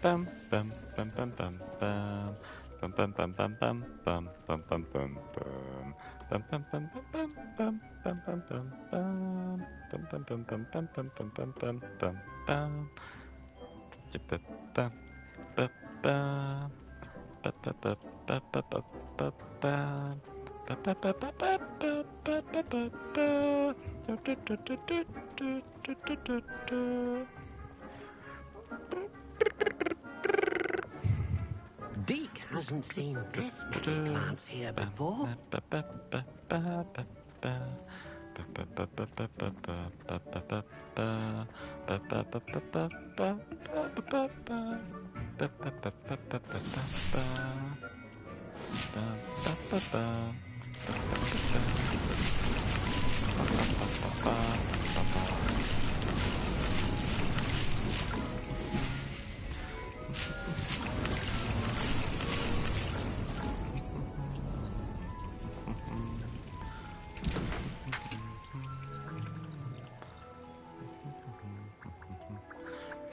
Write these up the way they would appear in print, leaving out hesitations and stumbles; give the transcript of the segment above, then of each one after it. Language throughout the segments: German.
bam, bam, bam, bam, bam, bam. Bam, bam, bam, bam, bam, bam, bam, bam, bam, bam. Bam, bam, bam, bam, bam, bam, bam, bam, bam. Bam, bam, bam, bam, bam, bam, bam, bam, bam, bam, bam. Bam, bam, bam, bam. Ba, ba, ba, ba, ba, ba, ba, bam. Ba, ba, ba, ba, ba, ba, ba, ba, ba, ba. Du, du, du, du, du, du, du, du, du. Deke hasn't seen this many plants here before.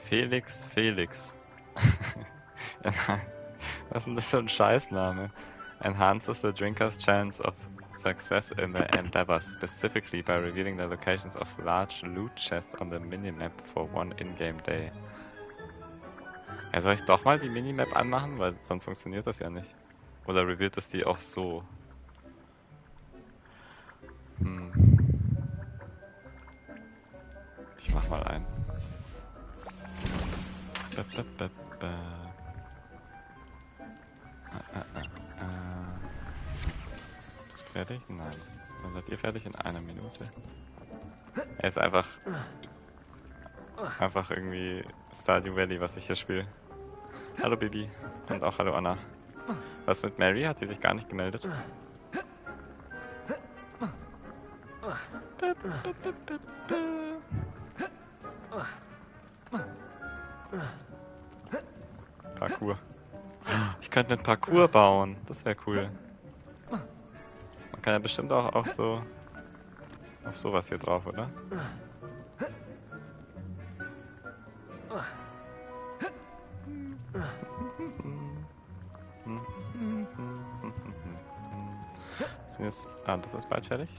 Felix, Felix. Was ist denn das für ein Scheißname? Enhances the drinker's chance of success in the endeavors, specifically by revealing the locations of large loot chests on the minimap for one in-game day. Ja, soll ich doch mal die Minimap anmachen? Weil sonst funktioniert das ja nicht. Oder revealt es die auch so? Ich mach mal ein. Bist du fertig? Nein. Dann seid ihr fertig in einer Minute. Er ist einfach irgendwie Stardew Valley, was ich hier spiele. Hallo Bibi. Und auch hallo Anna. Was mit Mary? Hat sie sich gar nicht gemeldet? Parkour. Ich könnte einen Parkour bauen. Das wäre cool. Man kann ja bestimmt auch so auf sowas hier drauf, oder? Das ist bald fertig.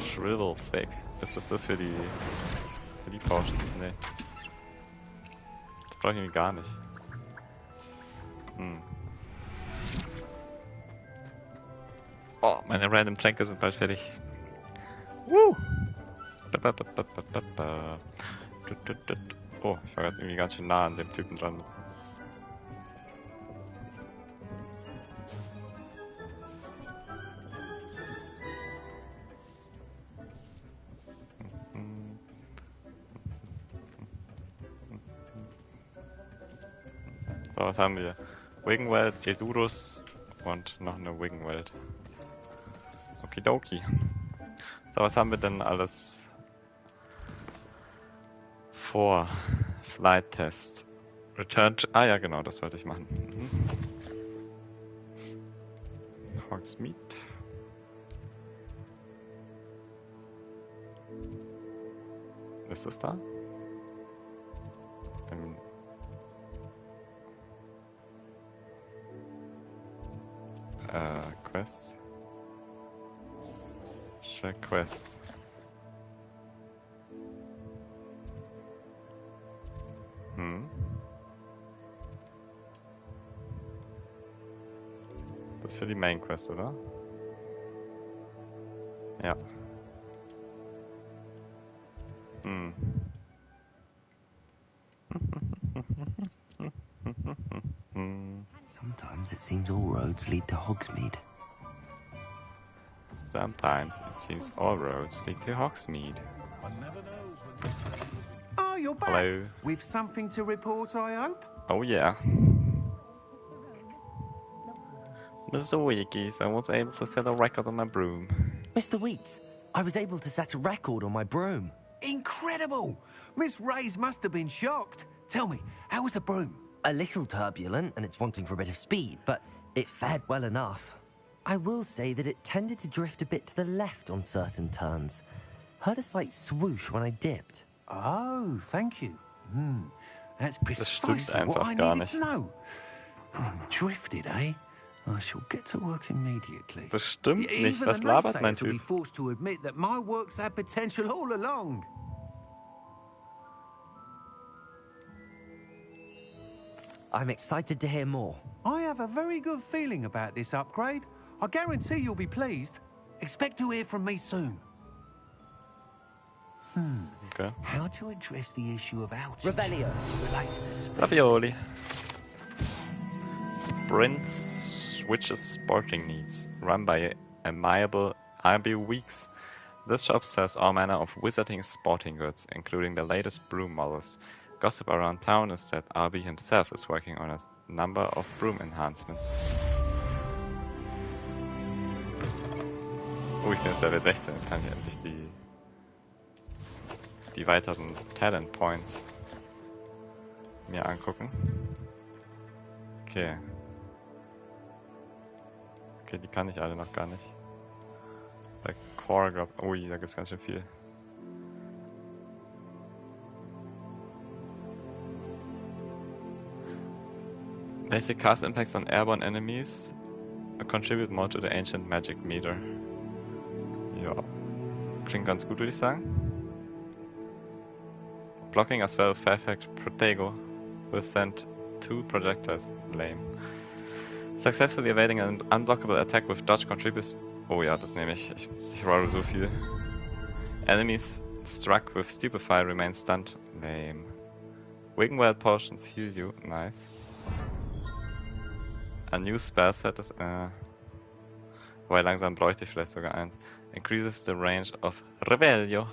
Shrivel Thick. Ist das für die Potion? Nee. Das brauche ich irgendwie gar nicht. Oh, meine Random Tränke sind bald fertig. Woo! Oh, ich war gerade irgendwie ganz schön nah an dem Typen dran. So, was haben wir? Wiggenweld, Edurus und noch eine Wiggenweld. Okidoki. So, was haben wir denn alles vor? Flight Test. Return to... Ah ja, genau, das wollte ich machen. Hogsmeade. Ist es da? Quest. Check Quest. Das ist für die Main Quest, oder? Ja. Sometimes it seems all roads lead to Hogsmeade. Sometimes it seems all roads lead to Hogsmeade. Oh, you're back. Hello. With something to report, I hope? Oh yeah. Mr. Wiggies, I was able to set a record on my broom. Mr. Wheats, I was able to set a record on my broom. Incredible! Miss Ray's must have been shocked. Tell me, how was the broom? A little turbulent, and it's wanting for a bit of speed, but it fared well enough. I will say that it tended to drift a bit to the left on certain turns. Heard a slight swoosh when I dipped. Oh, thank you. That's stimmt precisely what einfach I gar needed nicht. to know. Drifted, eh? I shall get to work immediately. Das stimmt nicht. Even Was the labert mein naysayers will be Typ? forced to admit that my work's had potential all along. I'm excited to hear more. I have a very good feeling about this upgrade. I guarantee you'll be pleased. Expect to hear from me soon. Okay. How to address the issue of altitude Revelio. as it relates to speed. Ravioli. Sprint switches sporting needs. Run by amiable IB Weeks. This shop sells all manner of wizarding sporting goods, including the latest broom models. Gossip around town is that RB himself is working on a number of broom enhancements. Oh, ich bin jetzt Level 16, jetzt kann ich endlich die weiteren Talent Points mir angucken. Okay. Okay, die kann ich alle noch gar nicht. Bei Core, glaub, ui, da gibt's ganz schön viel. Basic cast impacts on airborne enemies contribute more to the ancient magic meter. Ja, klingt ganz gut, würde ich sagen. Blocking as well as perfect Protego will send 2 projectiles. Lame. Successfully evading an unblockable attack with dodge contributes. Oh ja, das nehme ich. Ich rolle so viel. Enemies struck with Stupefy remain stunned. Lame. Wiggenwell potions heal you. Nice. A new spell set is. Wobei langsam bräuchte ich vielleicht sogar eins. Increases the range of Revelio.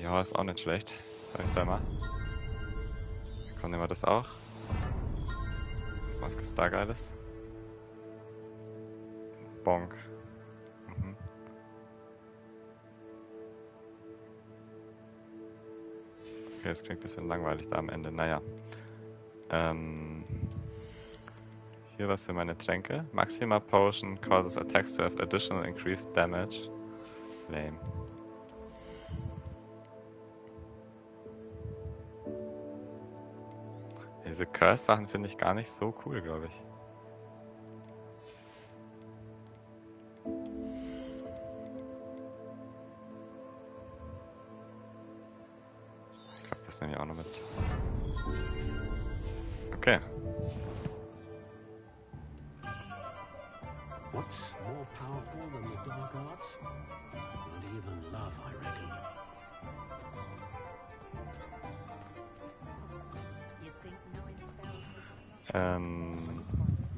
Ja, ist auch nicht schlecht. Sag ich da mal. Komm, nehmen wir das auch. Was gibt's da Geiles? Bonk. Okay, das klingt ein bisschen langweilig da am Ende. Naja. Hier was für meine Tränke. Maxima Potion causes attacks to have additional increased damage. Lame. Diese Curse-Sachen finde ich gar nicht so cool, glaube ich. Ich glaube, das nehme ich auch noch mit. Okay. What's more powerful than the dark arts? Not even love, I reckon.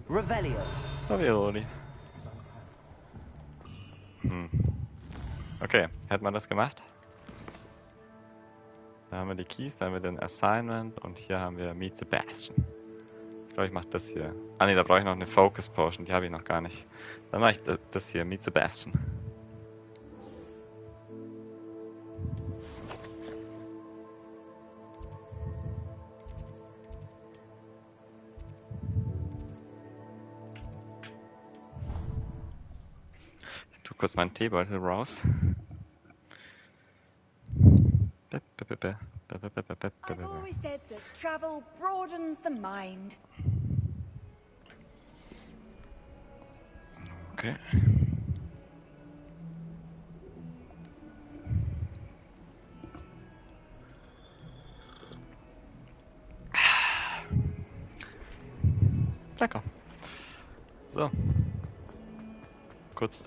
Revelio. Ravioli. Okay, hätte man das gemacht? Da haben wir die Keys, da haben wir den Assignment und hier haben wir Meet Sebastian. Ich glaube, ich mache das hier. Ah ne, da brauche ich noch eine Focus Potion, die habe ich noch gar nicht. Dann mache ich das hier, Meet Sebastian. Ich tue kurz meinen Teebeutel raus. I've always said that travel broadens the mind. Okay. Lecker. So. Kurz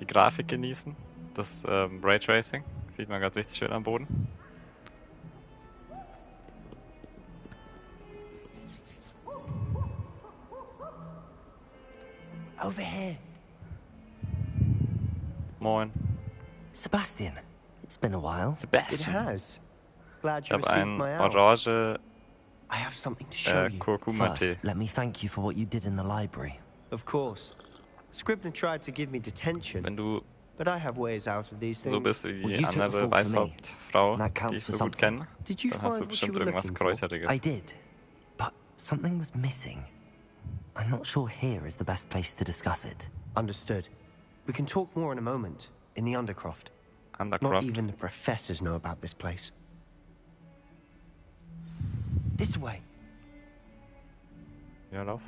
die Grafik genießen. Das Raytracing. Sieht man gerade richtig schön am Boden. Over here. Moin. Sebastian, it's been a while. It Sebastian. has. Glad Ich you habe received einen my help. orange I have something to show you. Kurkuma-Tee. First, let me thank you for what you did in the library. Of course. Scribner tried to give me detention, Wenn du but I have ways out of these things. so bist wie Well, die you took the andere fall for me. Weißhauptfrau, That die counts ich for so gut something. kenne, Did you dann hast du find what you bestimmt were irgendwas looking for? Kräuteriges. I did, but something was missing. I'm not sure here is the best place to discuss it. Understood. We can talk more in a moment. in the Undercroft. Not Undercroft. even the professors know about this place. This way. Ja, lauf.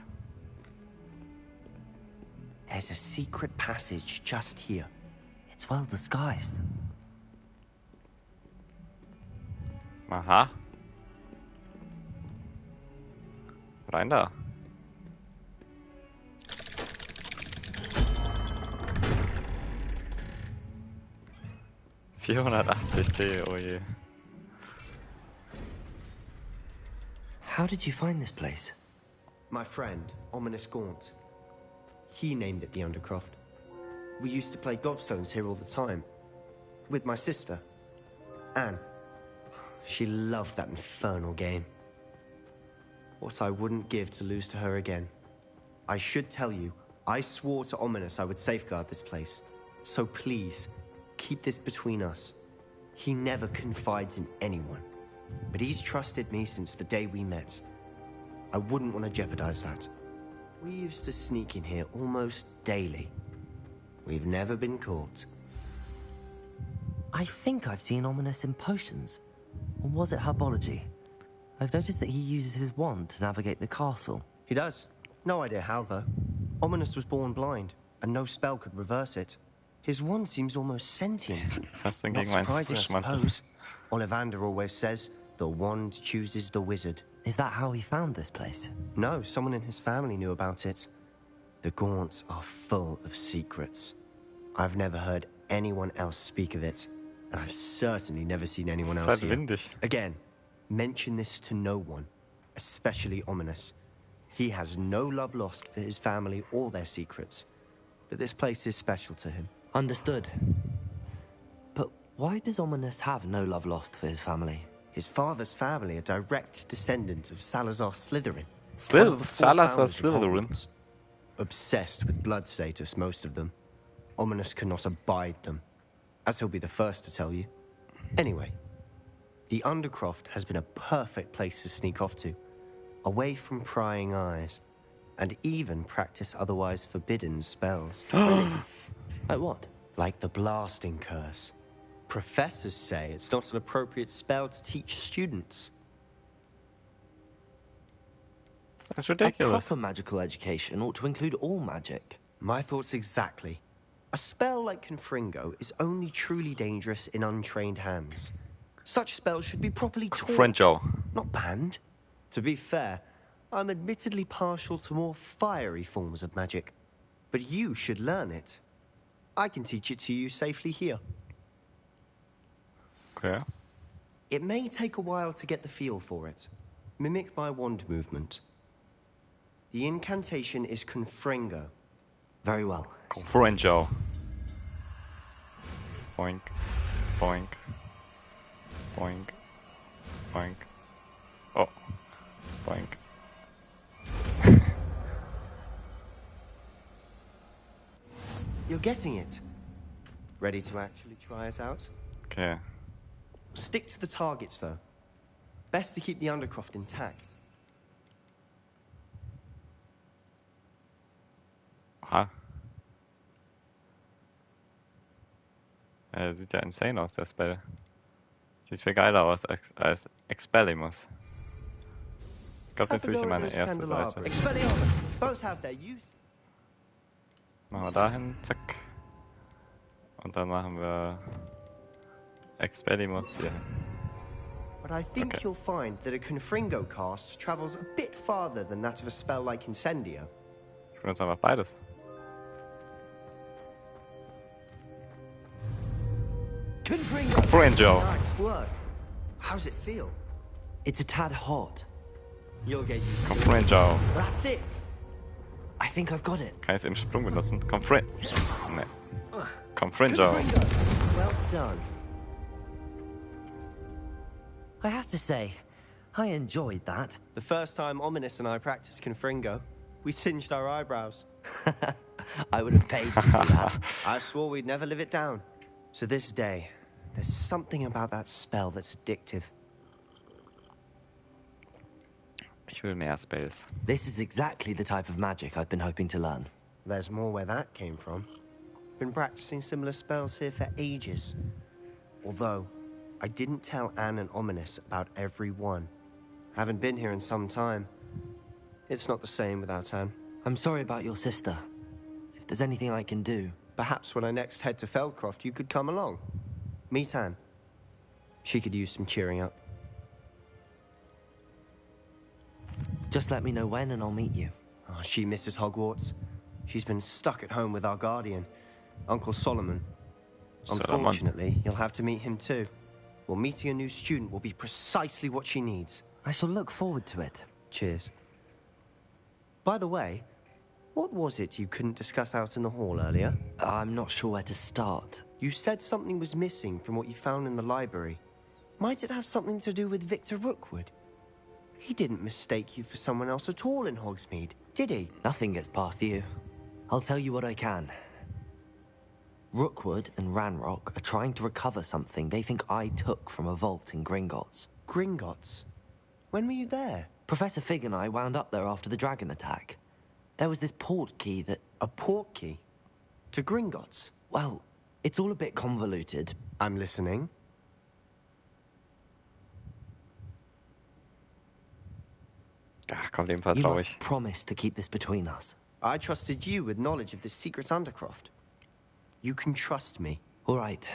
There's a secret passage just here. It's well disguised. Aha. Rein da. $480, oh je. How did you find this place? My friend, Ominous Gaunt. He named it the Undercroft. We used to play gobstones here all the time. With my sister, Anne. She loved that infernal game. What I wouldn't give to lose to her again. I should tell you, I swore to Ominous I would safeguard this place. So please, keep this between us. He never confides in anyone. But he's trusted me since the day we met. I wouldn't want to jeopardize that. We used to sneak in here almost daily. We've never been caught. I think I've seen Ominous in potions. Or was it herbology? I've noticed that he uses his wand to navigate the castle. He does. No idea how, though. Ominous was born blind, and no spell could reverse it. His wand seems almost sentient. Was hast du denn Not gegen meinen surprising, I Zwischenmantel? suppose. Ollivander always says, the wand chooses the wizard. Is that how he found this place? No, someone in his family knew about it. The Gaunts are full of secrets. I've never heard anyone else speak of it, and I've certainly never seen anyone Es else ist halt here. windig. Again, mention this to no one, especially Ominous. He has no love lost for his family or their secrets, but this place is special to him. Understood. But why does Ominous have no love lost for his family? His father's family are direct descendants of Salazar Slytherin. Slytherin? one of the four Salazar founders of Slytherin? Hogwarts. Obsessed with blood status, most of them. Ominous cannot abide them, as he'll be the first to tell you. Anyway, the Undercroft has been a perfect place to sneak off to, away from prying eyes, and even practice otherwise forbidden spells. Like what? Like the blasting curse. Professors say it's not an appropriate spell to teach students. That's A ridiculous. proper magical education ought to include all magic. My thoughts exactly. A spell like Confringo is only truly dangerous in untrained hands. Such spells should be properly taught, Confringo. not banned. To be fair, I'm admittedly partial to more fiery forms of magic, but you should learn it. I can teach it to you safely here. Okay. It may take a while to get the feel for it. Mimic my wand movement. The incantation is Confringo. Very well. Confringo. Boink. Boink. Boink. Boink. Oh. Boink. You're getting it. Ready to actually try it out? Okay. Stick to the targets, though. Best to keep the Undercroft intact. Aha. Sieht ja insane aus, der Spell. Sieht viel geiler aus als Expelliarmus. Ich glaube, den tue ich in meine erste Seite. Expelliarmus. Both have their use. Machen wir dahin, zack. Und dann machen wir Expelliarmus hier. But I think Okay. you'll find that a Confringo cast travels a bit farther than that of a spell like Incendio. Ich benutze einfach beides. Confringo! Confringo. Nice work. How's it feel? It's a tad hot. You'll get used to it. Confringo. That's it. I think I've got it. Kann ich es im Sprung benutzen? Ne. Confringo. Confringo. Well done. I have to say, I enjoyed that. The first time Ominous and I practiced Confringo, we singed our eyebrows. I would have paid to see that. I swore we'd never live it down. To this day, there's something about that spell that's addictive. Ich will mehr Spells. This is exactly the type of magic I've been hoping to learn. There's more where that came from. been practicing similar spells here for ages. Although, I didn't tell Anne and Ominous about every one. Haven't been here in some time. It's not the same without Anne. I'm sorry about your sister. If there's anything I can do... Perhaps when I next head to Feldcroft, you could come along. Meet Anne. She could use some cheering up. Just let me know when and I'll meet you. Oh, she misses Hogwarts. She's been stuck at home with our guardian, Uncle Solomon. Unfortunately, you'll have to meet him too. Well, meeting a new student will be precisely what she needs. I shall look forward to it. Cheers. By the way, what was it you couldn't discuss out in the hall earlier? I'm not sure where to start. You said something was missing from what you found in the library. Might it have something to do with Victor Rookwood? He didn't mistake you for someone else at all in Hogsmeade, did he? Nothing gets past you. I'll tell you what I can. Rookwood and Ranrock are trying to recover something they think I took from a vault in Gringotts. Gringotts? When were you there? Professor Fig and I wound up there after the dragon attack. There was this port key that... A port key? To Gringotts? Well, it's all a bit convoluted. I'm listening. Ja, kommt ebenfalls You traurig. must promise to keep this between us. I trusted you with knowledge of the secret Undercroft. You can trust me. All right.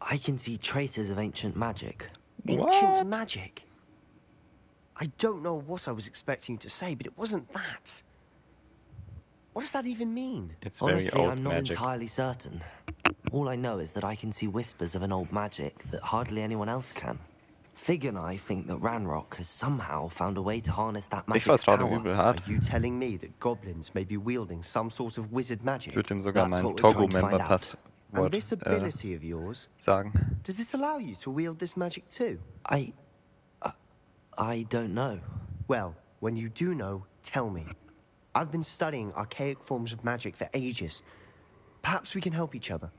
I can see traces of ancient magic. Ancient magic? I don't know what I was expecting to say, but it wasn't that. What does that even mean? It's very Honestly, old I'm not magic. entirely certain. All I know is that I can see whispers of an old magic that hardly anyone else can. Fig and I think that Ranrock has somehow found a way to harness that Ich magic vertraue dem power. übel Are hart. you telling me that goblins may be wielding some sort of wizard magic? Ich würde ihm sogar That's mein what we're trying to find Togo-Member out. And Passwort this ability of yours, sagen. does it allow you to wield this magic too? I don't know. Well, when you do know, tell me. I've been studying archaic forms of magic for ages. Perhaps we can help each other.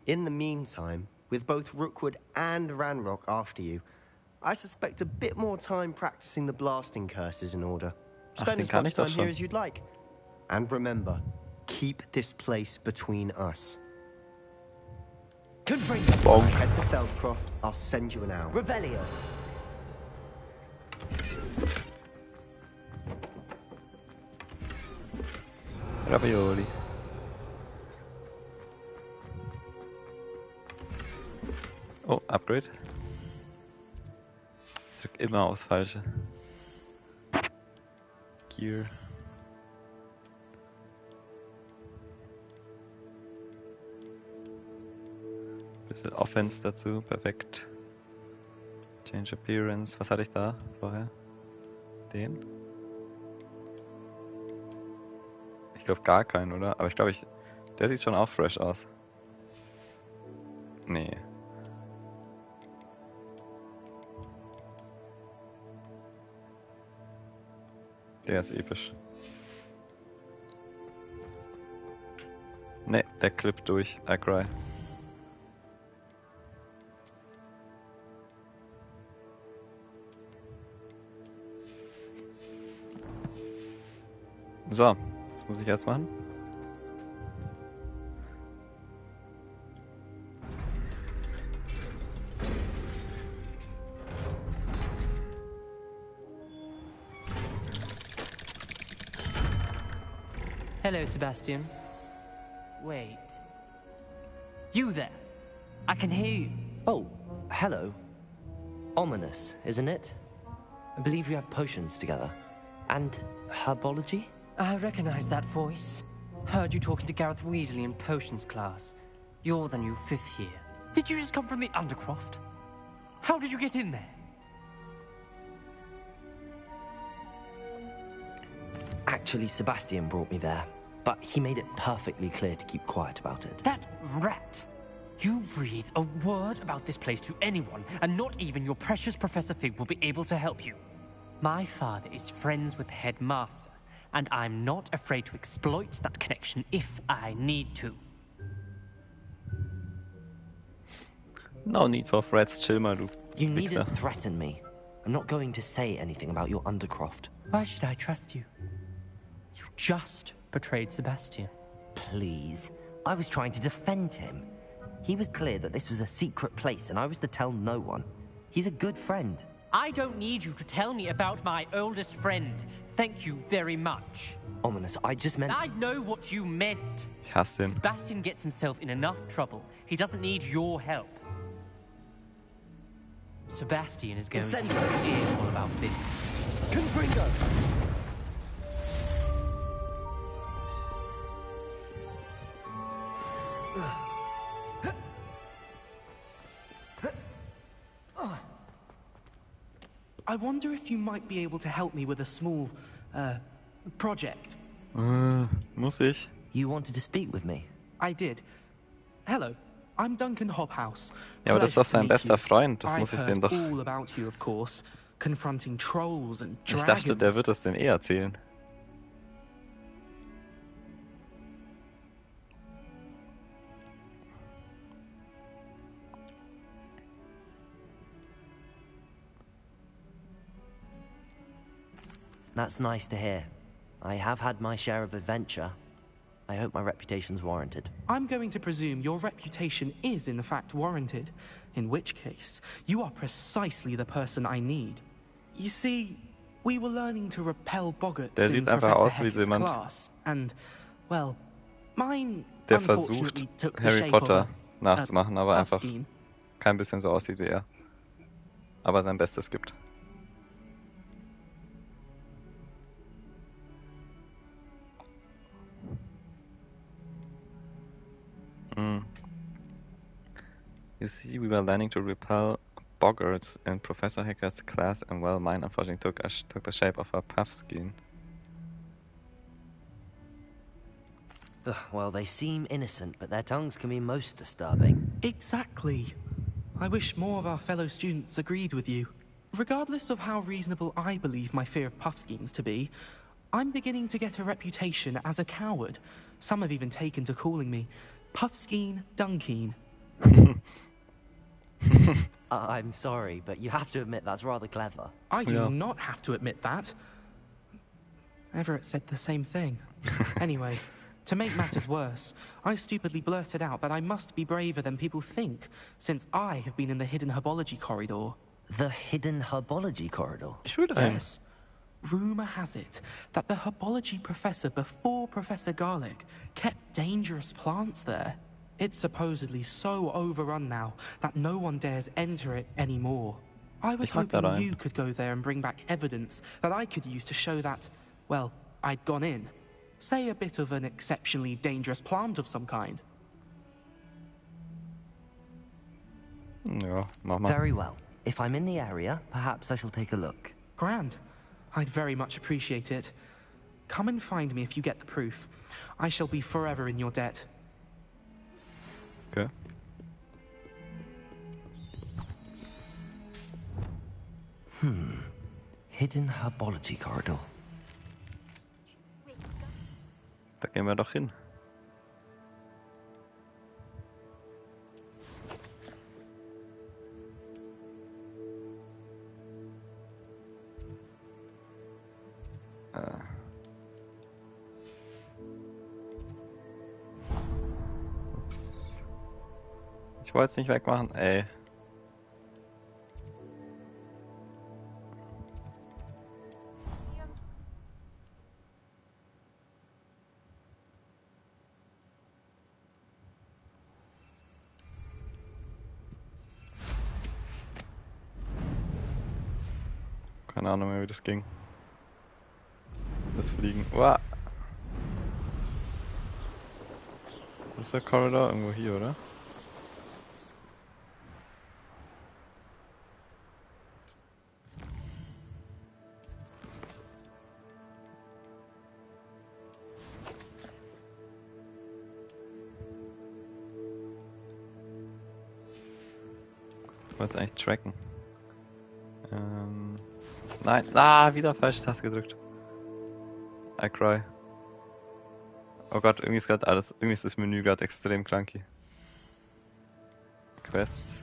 In the meantime, with both Rookwood and Ranrock after you, I suspect a bit more time practicing the blasting curse is in order. Spend den as kann much ich doch time here schon. as you'd like. And remember, keep this place between us. Could bring When I head to Feldcroft, I'll send you an owl. Revelio. Ravioli. Oh, Upgrade. Drück immer aufs Falsche. Gear. Bisschen Offense dazu, perfekt. Change Appearance, was hatte ich da vorher? Den? Ich glaube gar keinen, oder? Aber ich glaube, der sieht schon auch fresh aus. Nee. Der ist episch. Nee, der klippt durch. I cry. So, was muss ich jetzt machen? Hello, Sebastian. Wait. You there? I can hear you. Oh, hello. Ominous, isn't it? I believe we have potions together. And herbology? I recognize that voice. Heard you talking to Gareth Weasley in potions class. You're the new 5th year. Did you just come from the Undercroft? How did you get in there? Actually, Sebastian brought me there, but he made it perfectly clear to keep quiet about it. That rat! You breathe a word about this place to anyone, and not even your precious Professor Fig will be able to help you. My father is friends with the headmaster, and I'm not afraid to exploit that connection if I need to. No need for threats, chill mal, du You Wichser. needn't threaten me. I'm not going to say anything about your Undercroft. Why should I trust you? You just betrayed Sebastian. Please. I was trying to defend him. He was clear that this was a secret place and I was to tell no one. He's a good friend. I don't need you to tell me about my oldest friend. Thank you very much. Ominous, I just meant... I know what you meant. Ich hasse ihn. Sebastian gets himself in enough trouble. He doesn't need your help. Sebastian is going to hear all about this. Confringo! I wonder if you might be able to help me with a small, project. Muss ich? You wanted to speak with me? I did. Hello, I'm Duncan Hobhouse. Ja, aber das ist doch sein Pleasure to bester meet you. Freund. Das I've muss ich heard dem doch... all about you, of course. Confronting trolls and Ich dragons. dachte, der wird es dem eh erzählen. That's nice to hear. I have had my share of adventure. I hope my reputation's warranted. I'm going to presume your reputation is in fact warranted, in which case, you are precisely the person I need. You see, we were learning to repel boggarts Der in sieht einfach Professor aus wie Hector's jemand, class, and, well, mine der unfortunately versucht, took the Harry shape Potter of nachzumachen, aber einfach Puffskein. kein bisschen so aussieht wie er. Aber sein Bestes gibt. You see, we were learning to repel boggarts in Professor Hicker's class, and well, mine unfortunately took the shape of a puffskein. Ugh, well, they seem innocent, but their tongues can be most disturbing. Exactly. I wish more of our fellow students agreed with you. Regardless of how reasonable I believe my fear of puffskeins to be, I'm beginning to get a reputation as a coward. Some have even taken to calling me Puffskein Dunkeen. I'm sorry, but you have to admit that's rather clever. I do Yeah. not have to admit that. Everett said the same thing. Anyway, to make matters worse, I stupidly blurted out that I must be braver than people think, since I have been in the hidden herbology corridor. The hidden herbology corridor. Ich will dahin. Yes. Rumor has it that the herbology professor before Professor Garlic kept dangerous plants there. It's supposedly so overrun now that no one dares enter it anymore. I was Ich mag da hoping rein. you could go there and bring back evidence that I could use to show that, well, I'd gone in. Say a bit of an exceptionally dangerous plant of some kind. Ja, mach mal. Very well. If I'm in the area, perhaps I shall take a look. Grand. I'd very much appreciate it. Come and find me if you get the proof. I shall be forever in your debt. Okay. Hidden herbology corridor. Da gehen wir doch hin. Ups. Ich wollte es nicht wegmachen, ey. Keine Ahnung mehr, wie das ging. Das Fliegen. Uah. Wo ist der Korridor? Irgendwo hier, oder? Ich wollte es eigentlich tracken. Nein. Wieder falsche Taste gedrückt. I cry. Oh Gott, irgendwie ist gerade alles. Irgendwie ist das Menü gerade extrem clunky. Quests.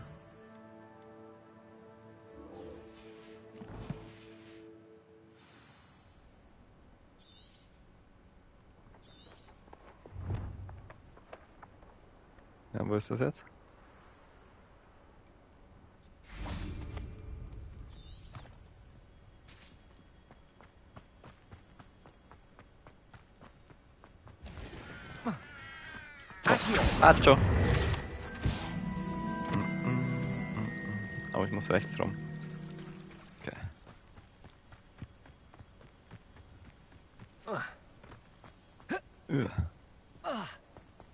Wo ist das jetzt? Acho! Aber ich muss rechts rum. Okay.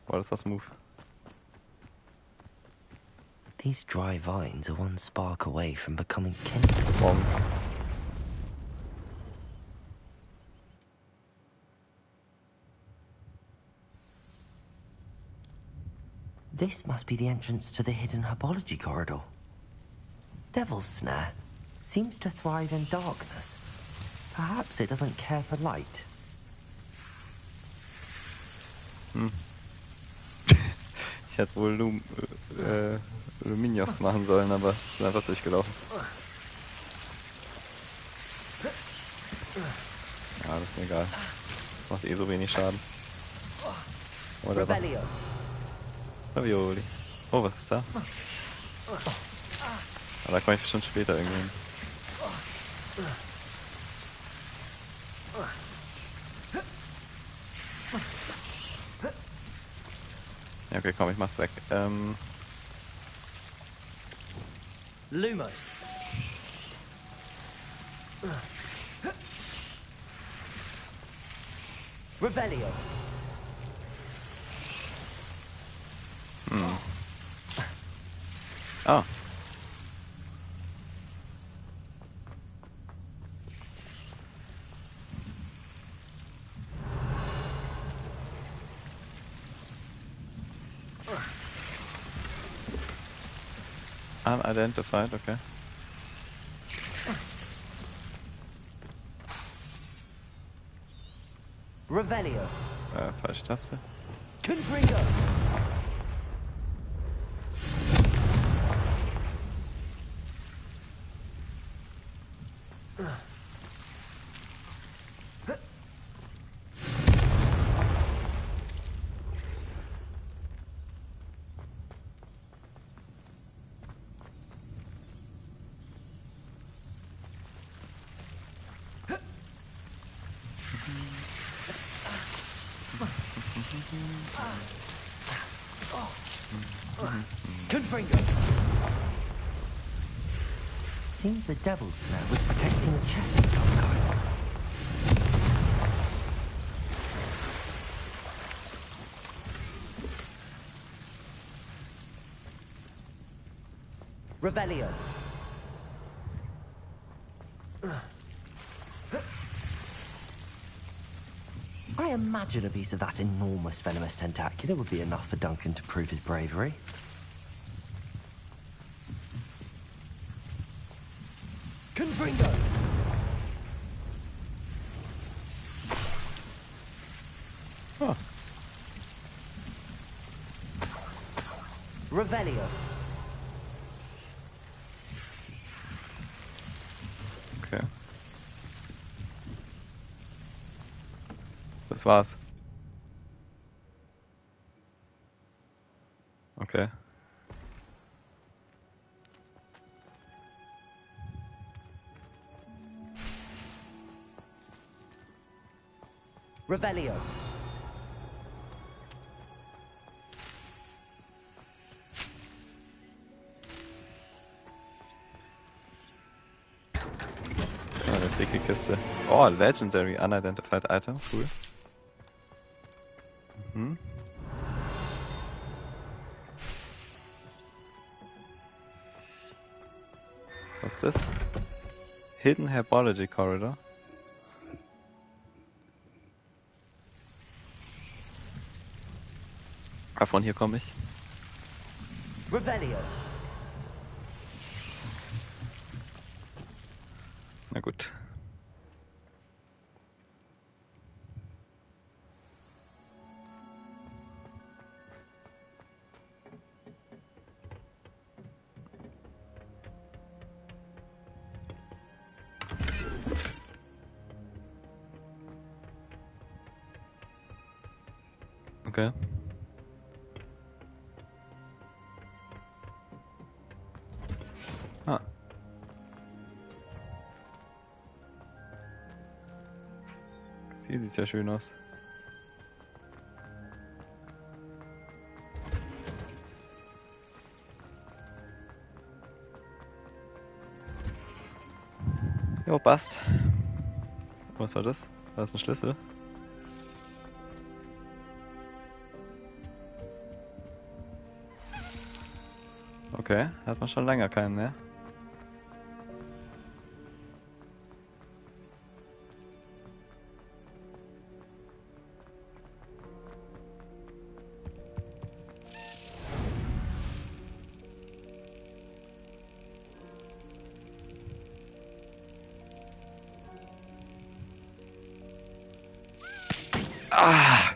War das Move? These dry vines are one spark away from becoming kindling. Bomb. This must be the entrance to the hidden herbology corridor. Devil's Snare seems to thrive in darkness. Perhaps it doesn't care for light. Ich hätte wohl Luminios machen sollen, aber ich bin einfach durchgelaufen. Ja, das ist mir egal. Macht eh so wenig Schaden. Whatever. Ravioli. Oh, was ist da? Ah, da komme ich bestimmt später irgendwie hin. Ja, okay, komm, ich mach's weg. Lumos. Revelio. Ah. Unidentified, okay. Revelio. Falsche Taste. Confringo. Confringo. Seems the Devil's Snare was protecting a chest of some kind. Revelio. I imagine a piece of that enormous venomous tentacular would be enough for Duncan to prove his bravery. Confringo! Oh. Revelio. Okay. Das war's. Okay. Revelio. Ah, eine dicke Kiste. Oh, Legendary Unidentified Item. Cool. Mhm. What's this? Hidden Herbology Corridor. Ah, von hier komme ich. Revelio. Na gut. Okay. Hier sieht ja schön aus. Jo, passt. Was war das? War das ein Schlüssel? Okay, hat man schon länger keinen mehr. Ah,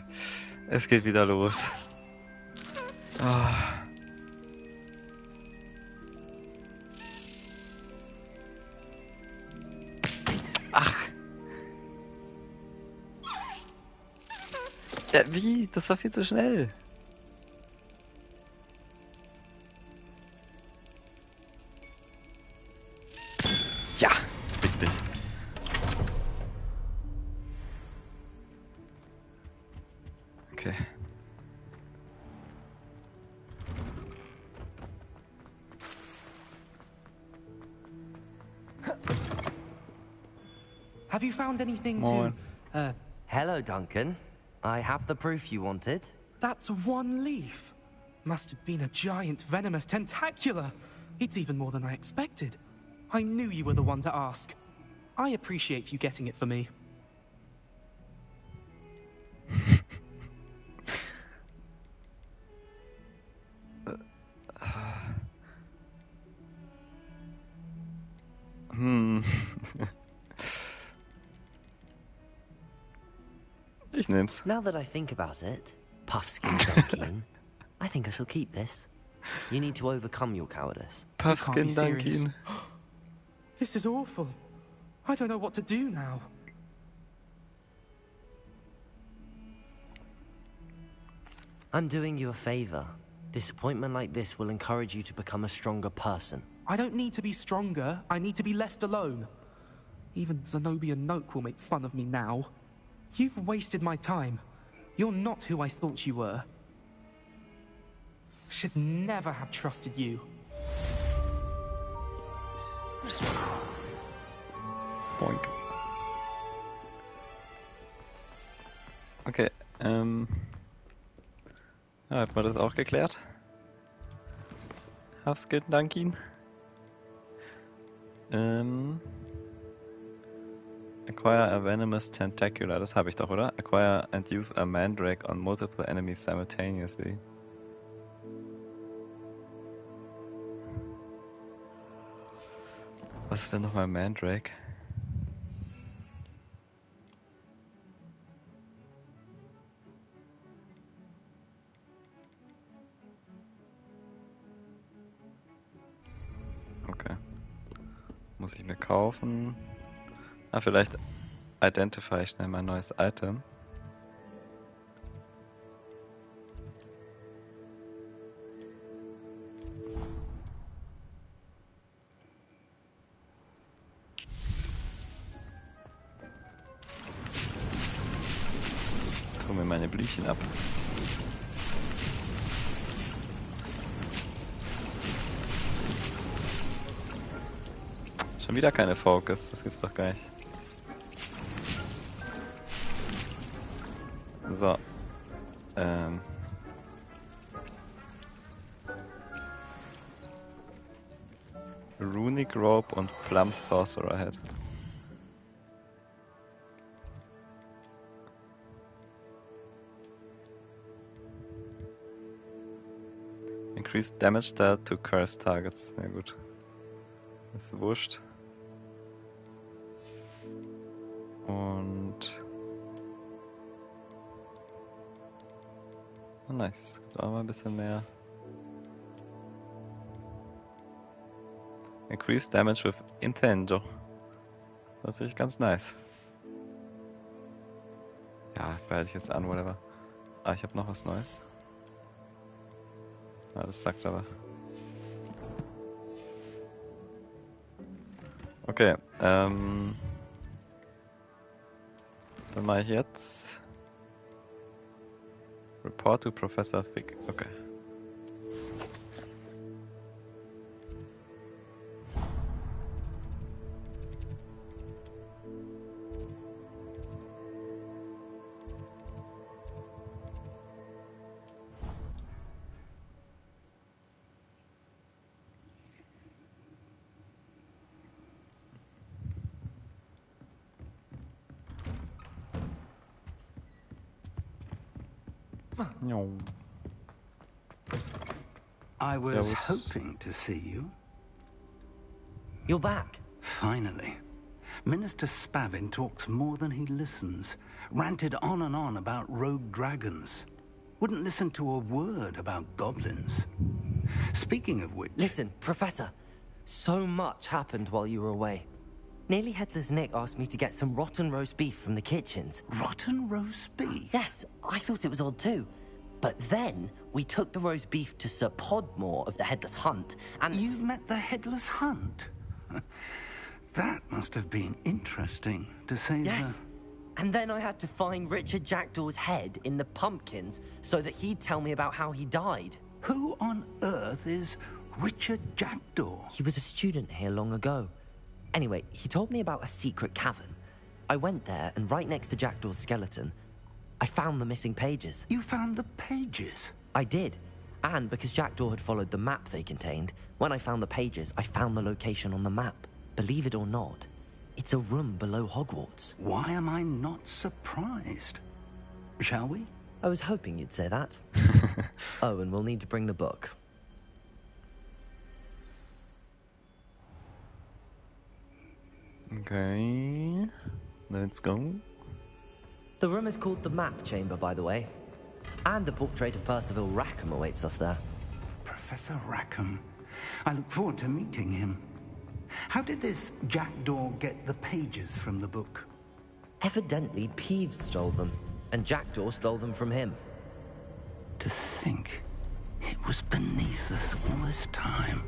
es geht wieder los. Ah. Ach. Ja, wie? Das war viel zu schnell. Ja, richtig. Okay. Have you found anything Moin. to... Hello, Duncan. I have the proof you wanted. That's one leaf. Must have been a giant venomous tentacula. It's even more than I expected. I knew you were the one to ask. I appreciate you getting it for me. Ich nehm's. Now that I think about it, Puffskin Duncan, I think I shall keep this. You need to overcome your cowardice. Puffskin You can't be serious. Dunkin. This is awful. I don't know what to do now. I'm doing you a favor. Disappointment like this will encourage you to become a stronger person. I don't need to be stronger. I need to be left alone. Even Zenobia Noak will make fun of me now. You've wasted my time. You're not who I thought you were. Should never have trusted you. Boink. Okay, ja, hat man das auch geklärt? Puffskin Dunkin. Acquire a venomous tentacula, das habe ich doch, oder? Acquire and use a mandrake on multiple enemies simultaneously. Was ist denn nochmal Mandrake? Okay. Muss ich mir kaufen. Ah, vielleicht identify ich schnell mein neues Item. Hol mir meine Blüchen ab. Schon wieder keine Focus, das gibt's doch gar nicht. So. Runic Rope und Plum Sorcerer Head. Increased Damage dealt to Cursed Targets. Na gut. Ist wurscht. Und... Oh, nice. Da haben wir ein bisschen mehr. Increased Damage with Incendio. Das ist natürlich ganz nice. Ja, behalte ich jetzt an, whatever. Ah, ich habe noch was Neues. Ah, das sagt aber. Okay, Was mache ich jetzt? Report to Professor Fig. Okay. No. I was hoping to see you. You're back. Finally. Minister Spavin talks more than he listens. Ranted on and on about rogue dragons. Wouldn't listen to a word about goblins. Speaking of which... Listen, Professor. So much happened while you were away. Nearly Headless Nick asked me to get some rotten roast beef from the kitchens. Rotten roast beef? Yes, I thought it was odd too. But then, we took the roast beef to Sir Podmore of the Headless Hunt, and... You met the Headless Hunt? That must have been interesting, to say the... Yes. And then I had to find Richard Jackdaw's head in the pumpkins so that he'd tell me about how he died. Who on earth is Richard Jackdaw? He was a student here long ago. Anyway, he told me about a secret cavern. I went there, and right next to Jackdaw's skeleton, I found the missing pages. You found the pages? I did. And because Jackdaw had followed the map they contained, when I found the pages, I found the location on the map. Believe it or not, it's a room below Hogwarts. Why am I not surprised? Shall we? I was hoping you'd say that. Oh, and we'll need to bring the book. Okay, let's go. The room is called the Map Chamber, by the way. And a portrait of Percival Rackham awaits us there. Professor Rackham. I look forward to meeting him. How did this Jackdaw get the pages from the book? Evidently, Peeves stole them, and Jackdaw stole them from him. To think it was beneath us all this time.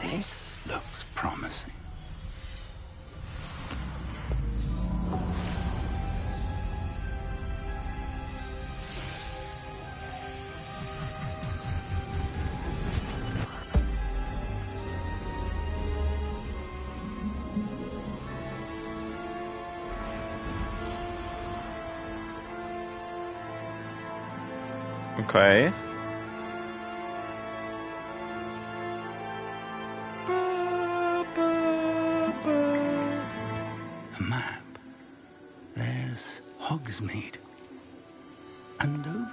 This looks promising. Okay. A map. There's Hogsmeade. And over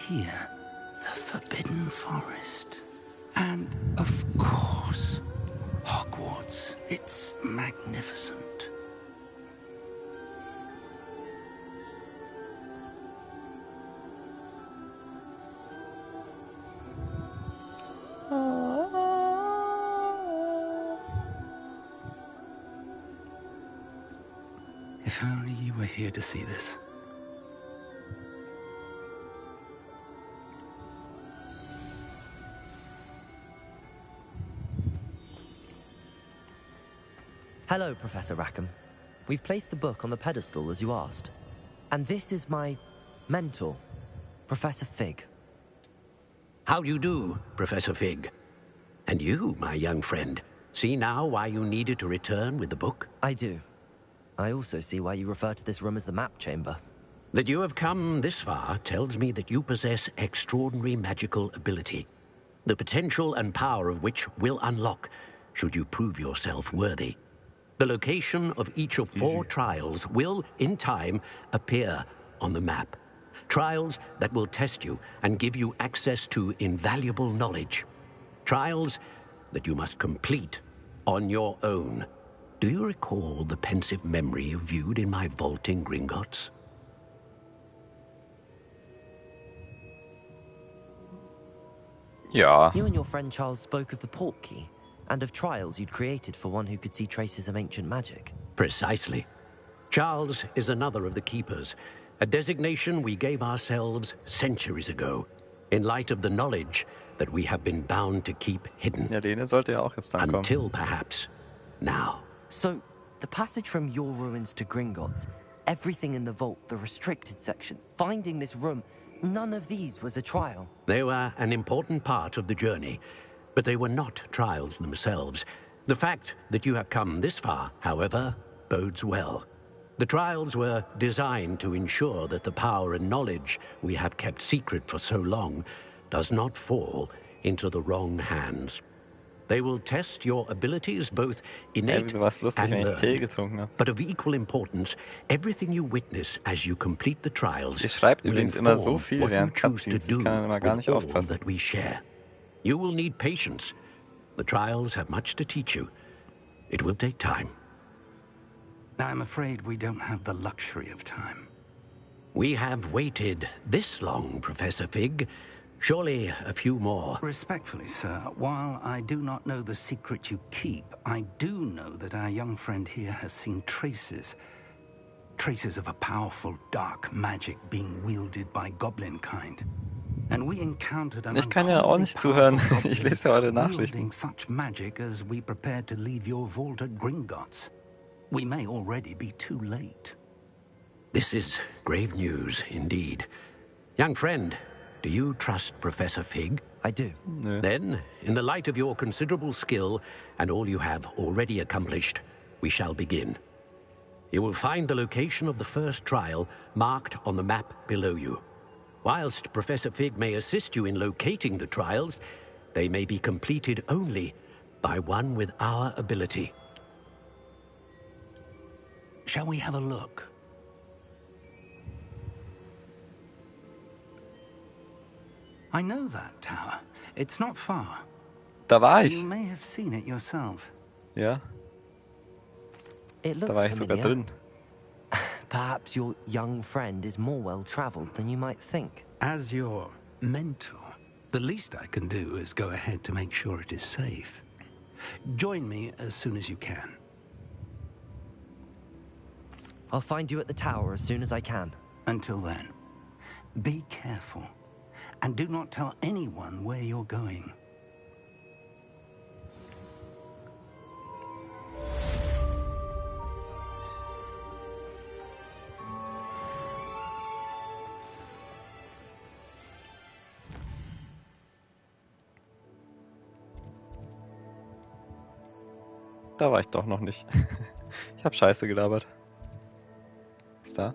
here, the Forbidden Forest. And, of course, Hogwarts. It's magnificent. If only you were here to see this. Hello, Professor Rackham. We've placed the book on the pedestal as you asked. And this is my mentor, Professor Fig. How do you do, Professor Fig? And you, my young friend, see now why you needed to return with the book? I do. I also see why you refer to this room as the Map Chamber. That you have come this far tells me that you possess extraordinary magical ability, the potential and power of which will unlock should you prove yourself worthy. The location of each of 4 trials will, in time, appear on the map. Trials that will test you and give you access to invaluable knowledge. Trials that you must complete on your own. Do you recall the pensive memory you viewed in my vault in Gringotts? Ja. You and your friend Charles spoke of the port key, and of trials you'd created for one who could see traces of ancient magic. Precisely. Charles is another of the keepers, a designation we gave ourselves centuries ago, in light of the knowledge that we have been bound to keep hidden. Ja, Lene sollte ja auch jetzt dann kommen. Until perhaps now. So, the passage from your ruins to Gringotts, everything in the vault, the restricted section, finding this room, none of these was a trial. They were an important part of the journey, but they were not trials themselves. The fact that you have come this far, however, bodes well. The trials were designed to ensure that the power and knowledge we have kept secret for so long does not fall into the wrong hands. They will test your abilities, both innate and learned. But of equal importance, everything you witness as you complete the trials will inform what you choose to do with all that we share. You will need patience. The trials have much to teach you. It will take time. I'm afraid we don't have the luxury of time. We have waited this long, Professor Fig. Surely a few more. Respectfully, sir, while I do not know the secret you keep, I do know that our young friend here has seen traces of a powerful dark magic being wielded by goblin kind. And we encountered an Ich kann ja auch nicht zuhören. Ich lese ja eure Nachrichten. wielding such magic as we prepared to leave your vault at Gringotts. We may already be too late. This is grave news indeed. Young friend, do you trust Professor Fig? I do. No. Then, in the light of your considerable skill and all you have already accomplished, we shall begin. You will find the location of the first trial marked on the map below you. Whilst Professor Fig may assist you in locating the trials, they may be completed only by one with our ability. Shall we have a look? I know that tower. It's not far. Da war ich. You may have seen it yourself. Ja, It da looks war ich sogar familiar. drin. Perhaps your young friend is more well-traveled than you might think. As your mentor, the least I can do is go ahead to make sure it is safe. Join me as soon as you can. I'll find you at the tower as soon as I can. Until then, be careful. And do not tell anyone where you're going. Da war ich doch noch nicht. Ich hab Scheiße gelabert. Ist da?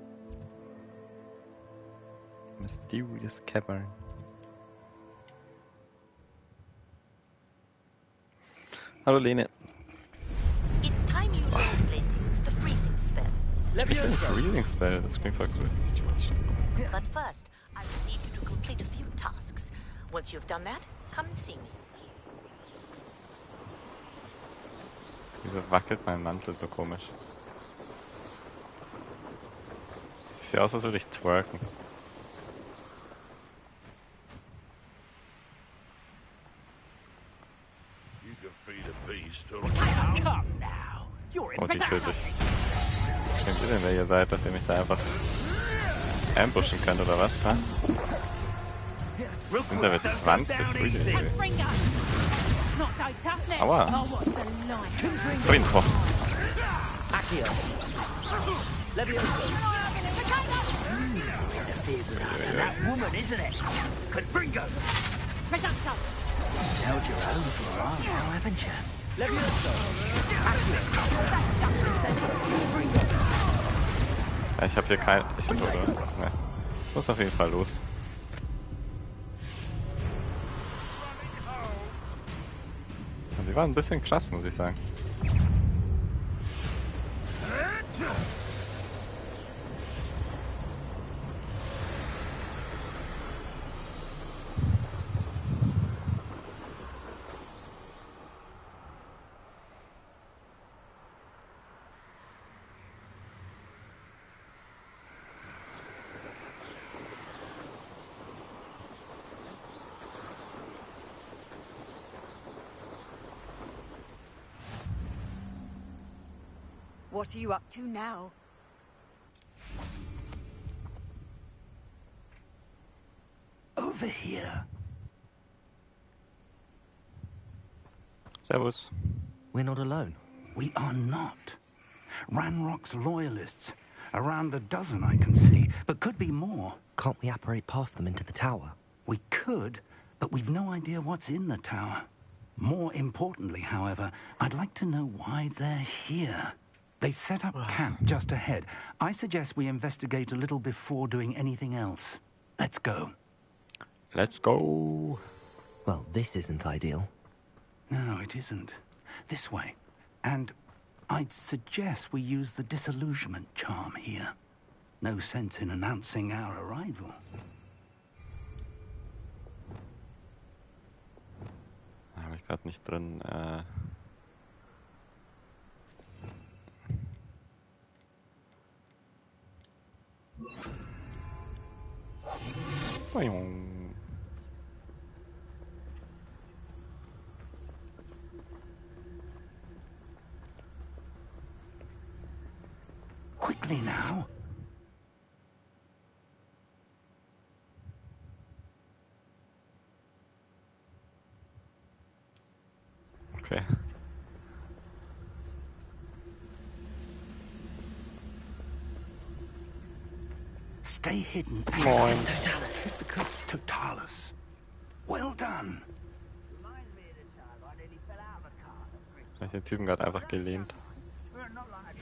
Mysterious Cavern. Hallo Lene. It's time you learned Glacius, the freezing spell. Freezing Spell, das klingt voll cool. Situation. But first, I will need you to complete a few tasks. Once you've done that, come and see me. Wieso wackelt mein Mantel so komisch? Ich sehe aus, als würde ich twerken. Oh, die töte ich. Denkt ihr denn, wer ihr seid, dass ihr mich da einfach ambushen könnt, oder was? Ha? Sind da wirklich 20? Aua. Info. That woman, isn't it? Confringo! Held your own for a while now, haven't you? Ja, ich hab hier kein... Ich bin tot, oder? Ne. Muss auf jeden Fall los. Ja, die waren ein bisschen krass, muss ich sagen. What are you up to now? Over here. Servus. We're not alone. We are not. Ranrock's loyalists. Around a dozen I can see, but could be more. Can't we apparate past them into the tower? We could, but we've no idea what's in the tower. More importantly, however, I'd like to know why they're here. They've set up camp just ahead. I suggest we investigate a little before doing anything else. Let's go. Let's go. Well, this isn't ideal. No, it isn't. This way. And I'd suggest we use the disillusionment charm here. No sense in announcing our arrival. Habe ich gerade nicht drin. Boing. Quickly now. Okay. Stay hidden. Moin. Totalis. Totalis. Well done. Hab ich den Typen gerade einfach gelehnt.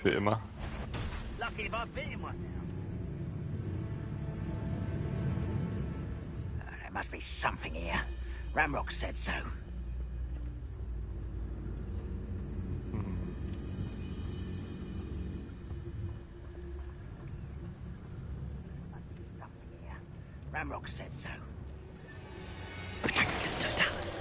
Für immer. Lucky if I fit in one now. There must be something here. Ramrock said so. Ramrock said so. Patricius Totalis.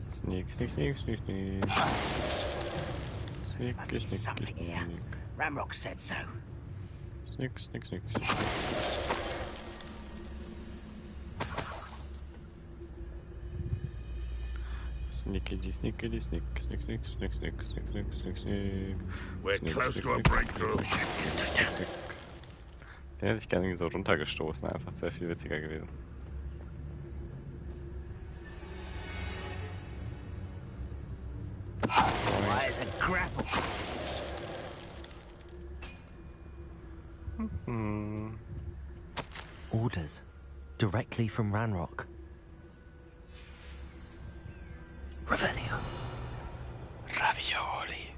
Sneak, sneak, sneak, sneak, sneak. Sneak, Must be sneak, something sneak, here. sneak. Ramrock said so. Sneak, sneak, sneak, sneak. Sneakity, sneakity, sneak, sneak, sneak, sneak, sneak, sneak, sneak, sneak, sneak. We're Sneak, close sneak, to a sneak, breakthrough. sneak, sneak. Den hätte ich gerne so runtergestoßen, einfach sehr viel witziger gewesen. Why is a grapple? Orders. Directly from Ranrock. Revelio. Ravioli.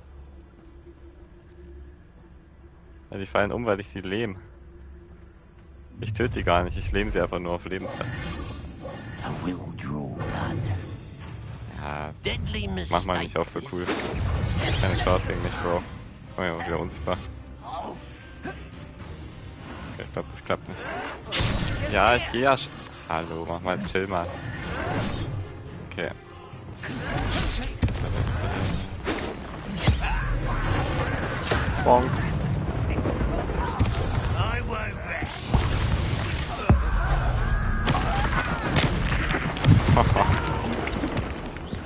Ja, die fallen um, weil ich sie lähm. Ich töte die gar nicht, ich lähm sie einfach nur auf Lebenszeit. Ja, mach mal nicht auf so cool. Keine Chance gegen mich, Bro. Oh ja, wieder unsichtbar. Okay, ich glaube, das klappt nicht. Ja, ich gehe ja. Hallo, mach mal, chill mal. Okay. Bonk. I won't rest.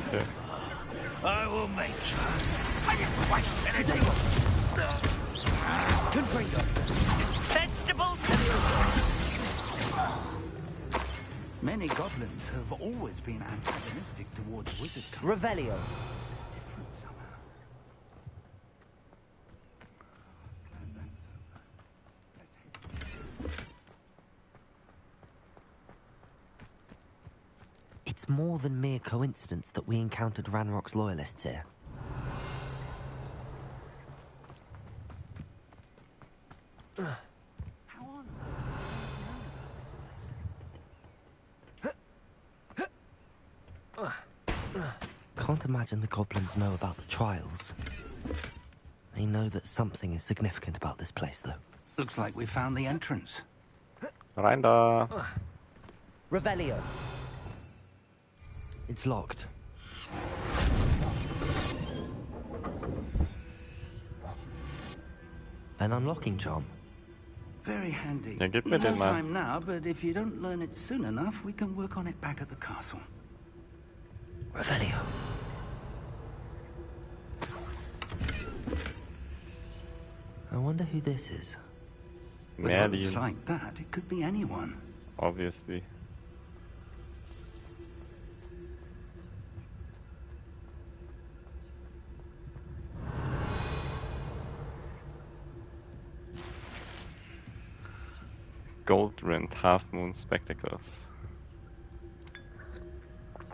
Okay. I will make vegetables. Many goblins have always been antagonistic towards wizard company. Revelio. This is different somehow. It's more than mere coincidence that we encountered Ranrock's loyalists here. Can't imagine the goblins know about the trials. They know that something is significant about this place, though. Looks like we found the entrance. Rein da. Revelio. It's locked. An unlocking charm. Very handy. Ja, gib mir No den mal. time now, but if you don't learn it soon enough, we can work on it back at the castle. Revelio. I wonder who this is. With Merlin, hopes like that, it could be anyone. obviously. Gold-rimmed Half-Moon Spectacles.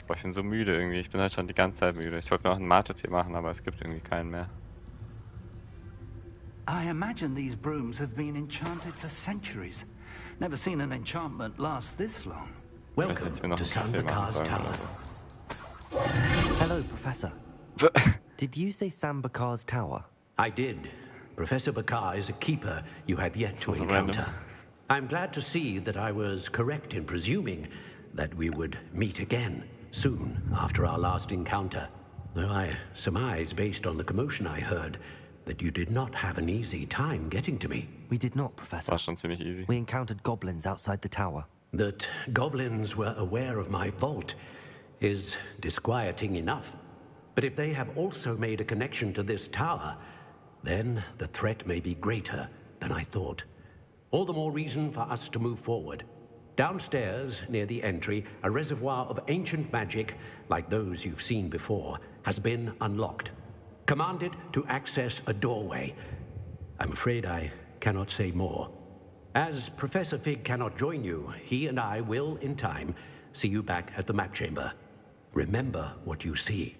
Boah, ich bin so müde irgendwie. Ich bin halt schon die ganze Zeit müde. Ich wollte noch einen Mate-Tee machen, aber es gibt irgendwie keinen mehr. I imagine these brooms have been enchanted for centuries. Never seen an enchantment last this long. Welcome Jetzt mir noch to einen Kaffee machen Sandakar's sollen Tower. oder so. Hello, Professor. Did you say Sambakar's tower? I did. Professor Bakar is a keeper you have yet to Sounds encounter. random. I'm glad to see that I was correct in presuming that we would meet again soon after our last encounter. Though I surmise, based on the commotion I heard, that you did not have an easy time getting to me. We did not, Professor. War schon ziemlich easy. We encountered goblins outside the tower. That goblins were aware of my vault is disquieting enough. But if they have also made a connection to this tower, then the threat may be greater than I thought. All the more reason for us to move forward. Downstairs, near the entry, a reservoir of ancient magic, like those you've seen before, has been unlocked. Commanded to access a doorway. I'm afraid I cannot say more. As Professor Fig cannot join you, he and I will, in time, see you back at the map chamber. Remember what you see.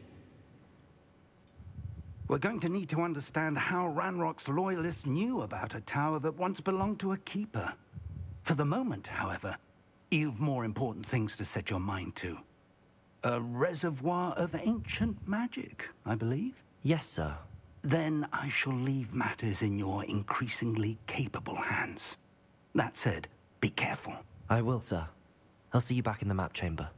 We're going to need to understand how Ranrock's loyalists knew about a tower that once belonged to a keeper. For the moment, however, you've more important things to set your mind to. A reservoir of ancient magic, I believe? Yes, sir. Then I shall leave matters in your increasingly capable hands. That said, be careful. I will, sir. I'll see you back in the map chamber.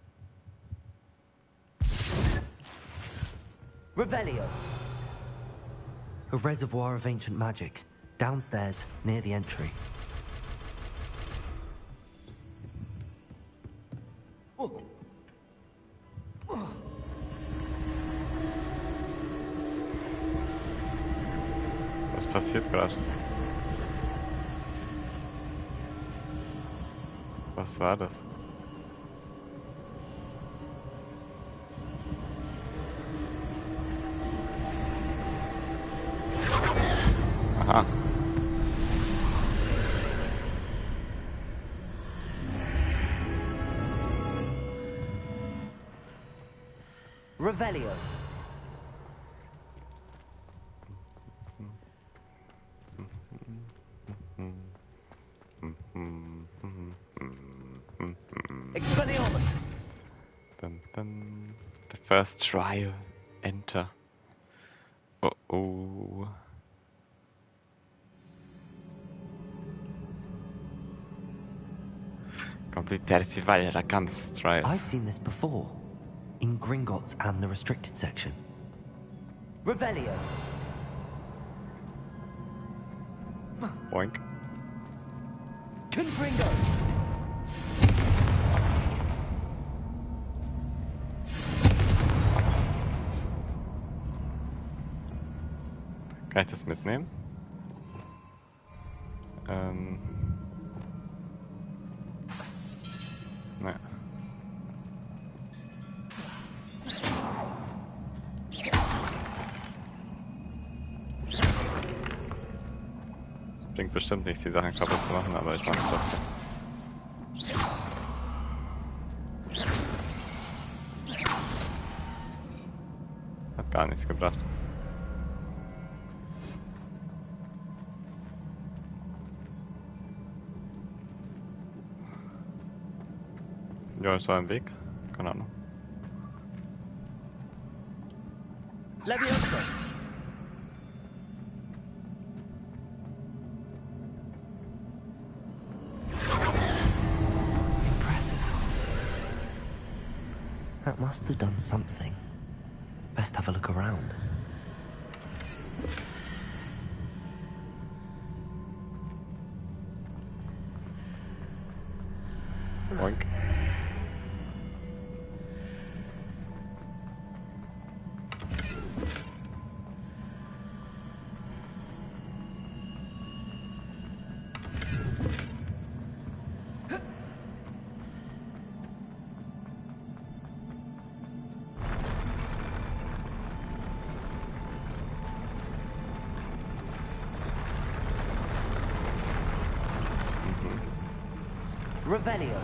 Revelio. A reservoir of ancient magic. Downstairs, near the entry. Was passiert gerade? Was war das? Aha. Revelio. Expelliarmus. Dun, dun. The first trial. Enter. Oh oh. Complete 30 Rakams trial. I've seen this before. In Gringotts and the restricted section. Revelio. Boink. Confringo. Kann ich das mitnehmen? Naja. Bringt bestimmt nichts, die Sachen kaputt zu machen, aber ich mach's trotzdem. Hat gar nichts gebracht. Ja, es war im Weg. Keine Ahnung. Levioso. Impressive. That must have done something. Best have a look around. Boink. Revelio.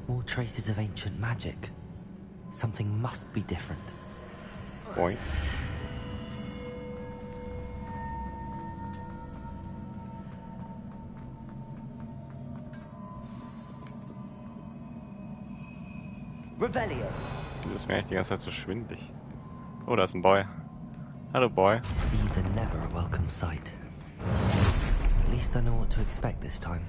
More traces of ancient magic. Something must be different. Boink. Revelio. Du bist mir echt die ganze Zeit so schwindelig. Oh, da ist ein Boy. Hallo, Boy. These are never a welcome sight. At least I know what to expect this time.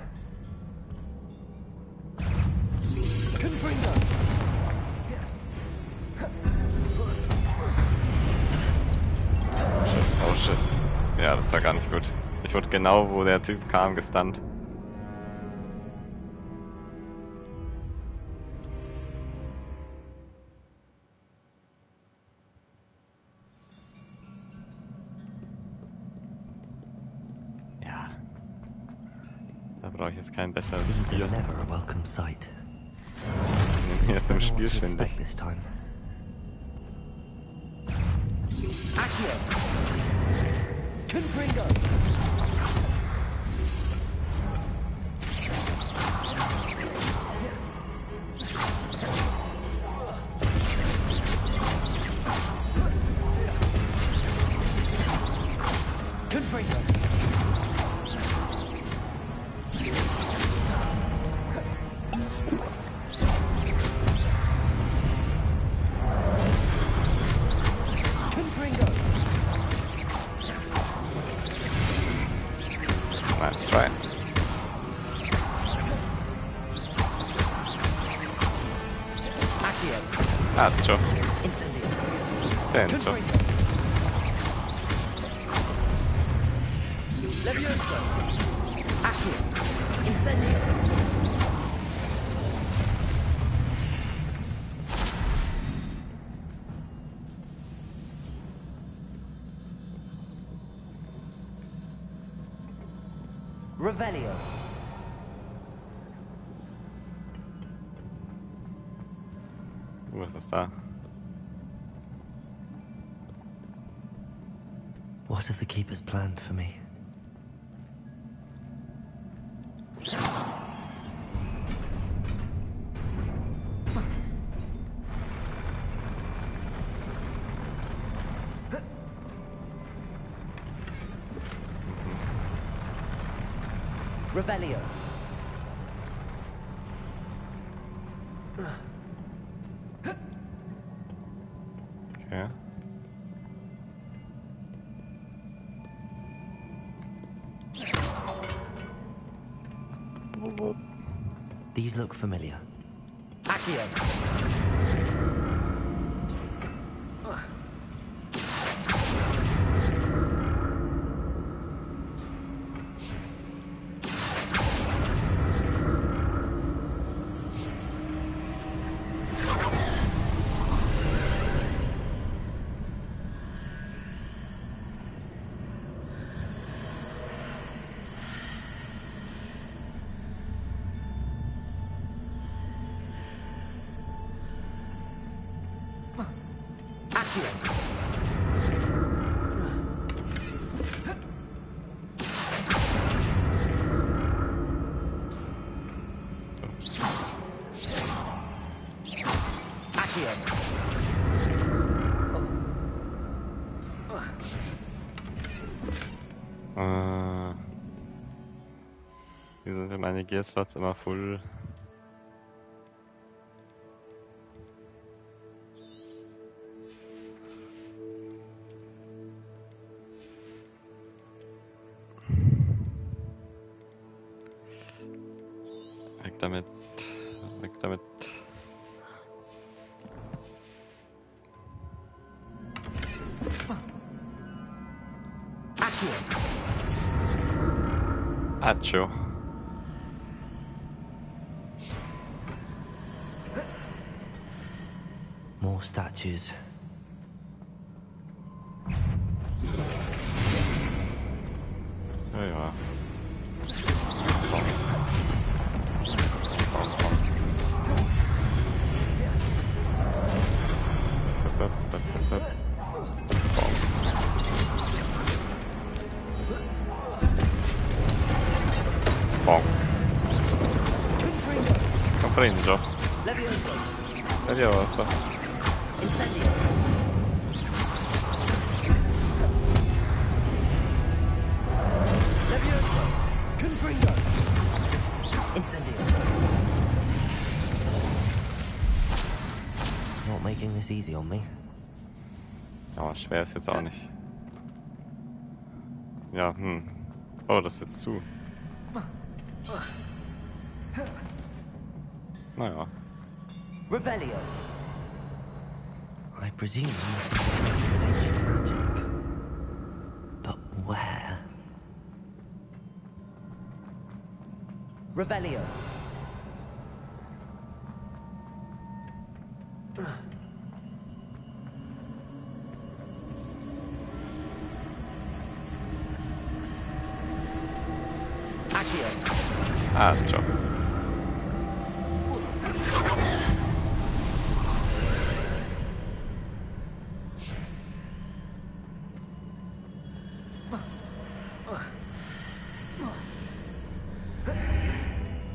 Oh shit. Ja, das war gar nicht gut. Ich wurde genau, wo der Typ kam, gestunt. Ja. Da brauche ich jetzt kein besseres These Ziel. are never a welcome sight. Hier ist im I know Spiel what to schwindelig. expect this time. Nice try. Ah, ciò. Dentro. Levioso. Accio. Incendio. Revelio. Was ist da? What have the keepers planned for me? Revelio. Okay. These look familiar. Accio. Wieso sind meine Gear-Slots immer full? damit. Weg damit. Acho. More statues. Ja, ja. Bom. Comprendo. Levioso. Incendio. Levioso. Confringo. Incendio. Not making this easy on me. Aber schwer ist jetzt auch nicht. Ja, Oh, das ist jetzt zu. Naja. Revelio. I presume this is an ancient magic. But where? Revelio. Acho.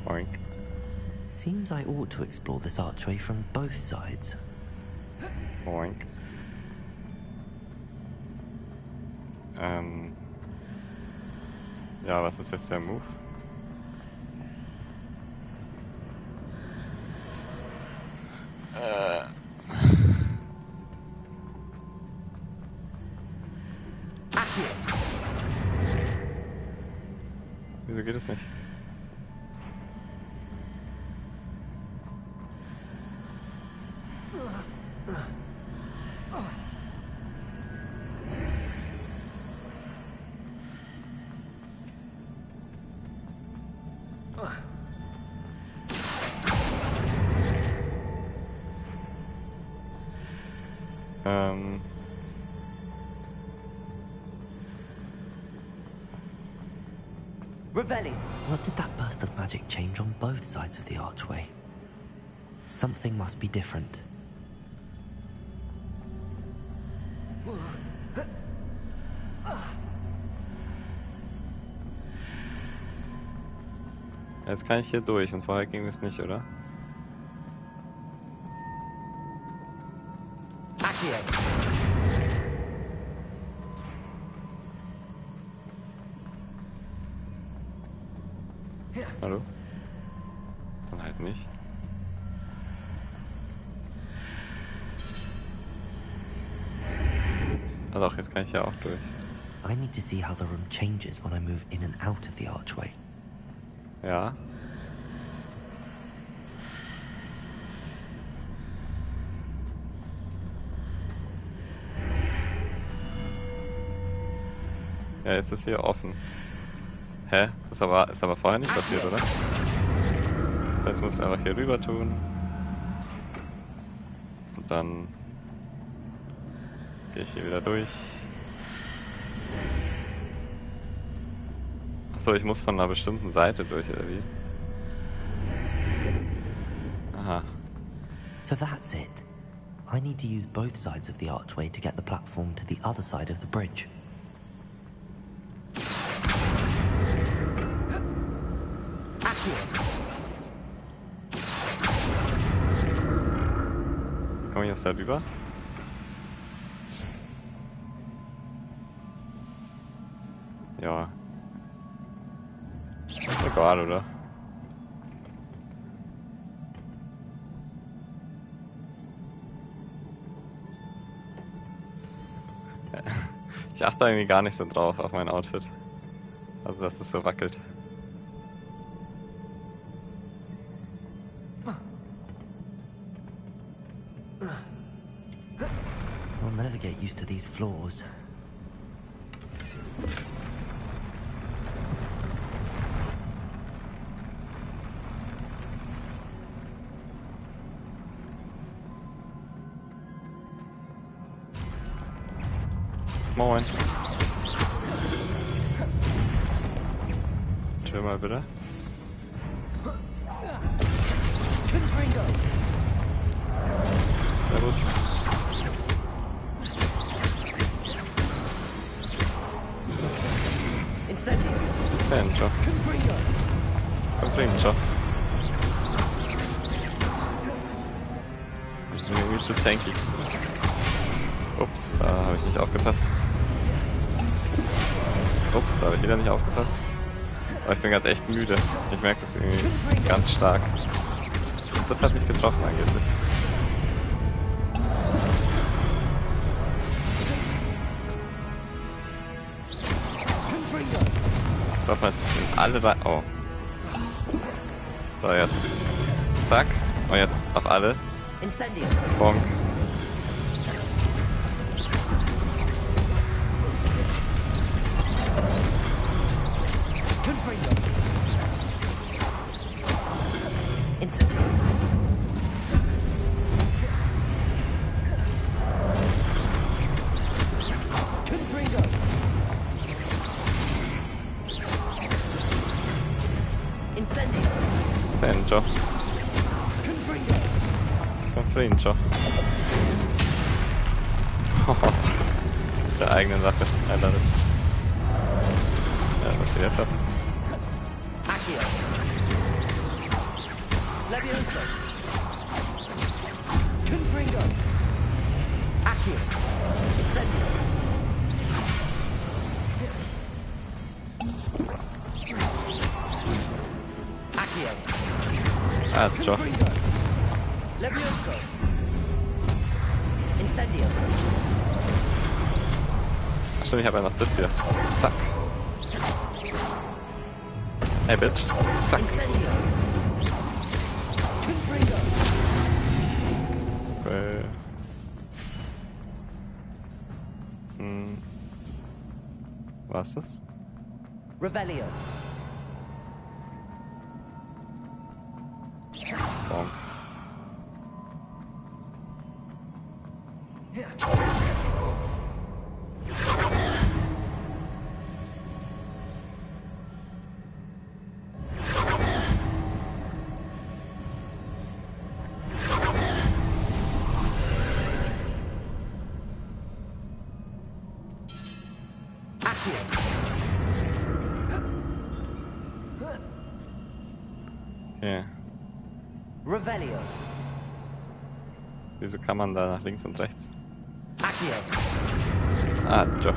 Boink. Seems I ought to explore this archway from both sides. Boink. Ja, was ist jetzt der Move? Wieso geht es nicht? Revelli. What did that burst of magic change on both sides of the archway? Something must be different. Jetzt kann ich hier durch und vorher ging es nicht, oder? Hallo? Dann halt nicht. Ah doch, jetzt kann ich ja auch durch. I need to see how the room changes when I move in and out of the archway. Ja. Ja, jetzt ist hier offen. Hä? Das ist aber vorher nicht passiert, oder? Das heißt, ich muss es einfach hier rüber tun. Und dann gehe ich hier wieder durch. Achso, ich muss von einer bestimmten Seite durch, oder wie? Aha. So that's it. I need to use both sides of the archway to get the platform to the other side of the bridge. Komme ich jetzt da rüber? Ja. Ist egal, oder? Ich achte irgendwie gar nicht so drauf auf mein Outfit. Also, dass es so wackelt. used to these floors. Moin. Chill mal bitte. Sehr gut. Incendio. Confringo. Ich bin irgendwie zu tanky. Ups, da habe ich nicht aufgepasst. Ups, da habe ich wieder nicht aufgepasst. Aber ich bin gerade echt müde. Ich merke das irgendwie ganz stark. Das hat mich getroffen angeblich. Ich hoffe, jetzt sind alle bei... Oh. So, jetzt. Zack. Und jetzt auf alle. Bonk. Incendio. Confringo. Der eigenen Sache. I love it. Ja, was wir jetzt haben. Ciao. Ach stimmt, ich habe ja noch das hier. Zack. Hey, Bitch. Zack. Okay. Was ist das? Revelio. Bonk. Okay. Revelio. Wieso kann man da nach links und rechts? Accio. Ciao.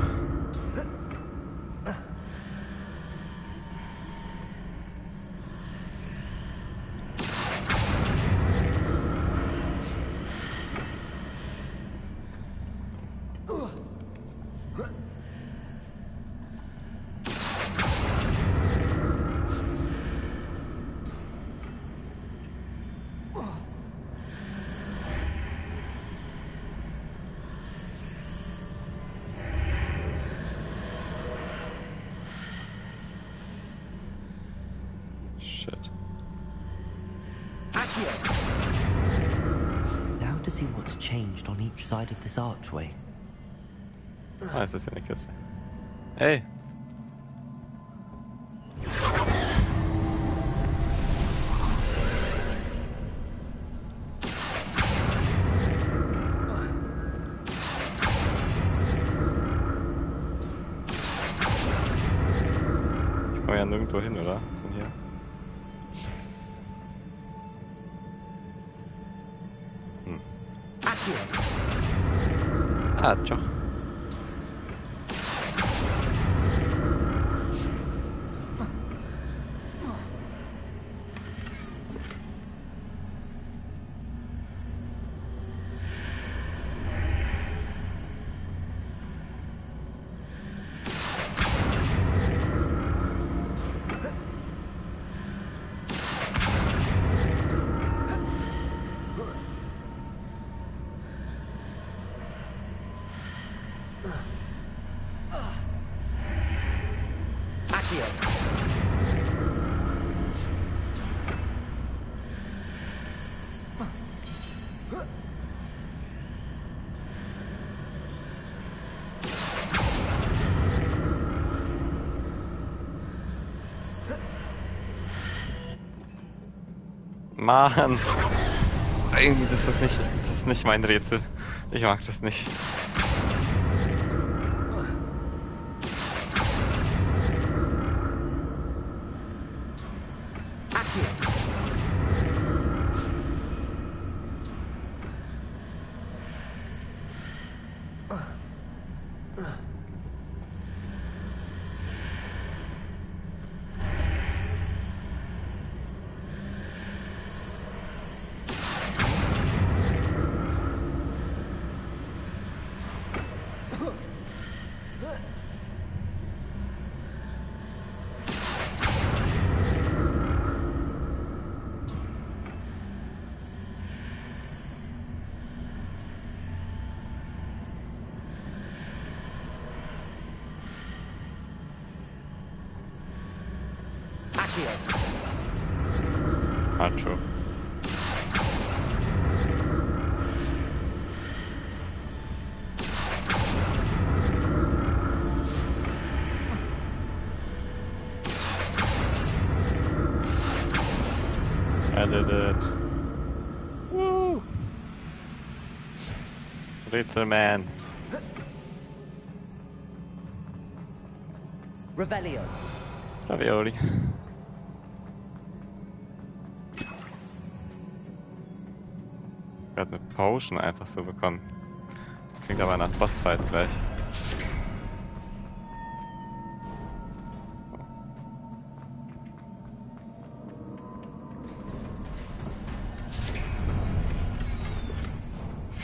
Shit. Now to see what's changed on each side of this archway. Ah, es ist ja eine Kiste. Hey! Ich komme ja nirgendwo hin, oder? Von hier. Ciao. Mann! Irgendwie, das ist nicht mein Rätsel. Ich mag das nicht. Macho. I did it. Woo! Wizardman. Revelio. Ravioli. Ich werde eine Potion einfach so bekommen. Klingt aber nach Bossfight gleich.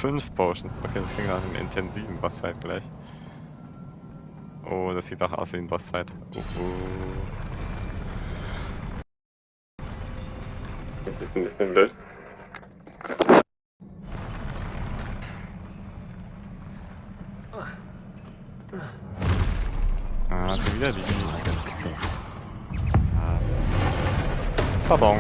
Fünf Potions. Okay, das klingt nach einem intensiven Bossfight gleich. Oh, das sieht doch aus wie ein Bossfight. Das ist ein bisschen blöd. Ah, schon wieder die. Ah. Pardon.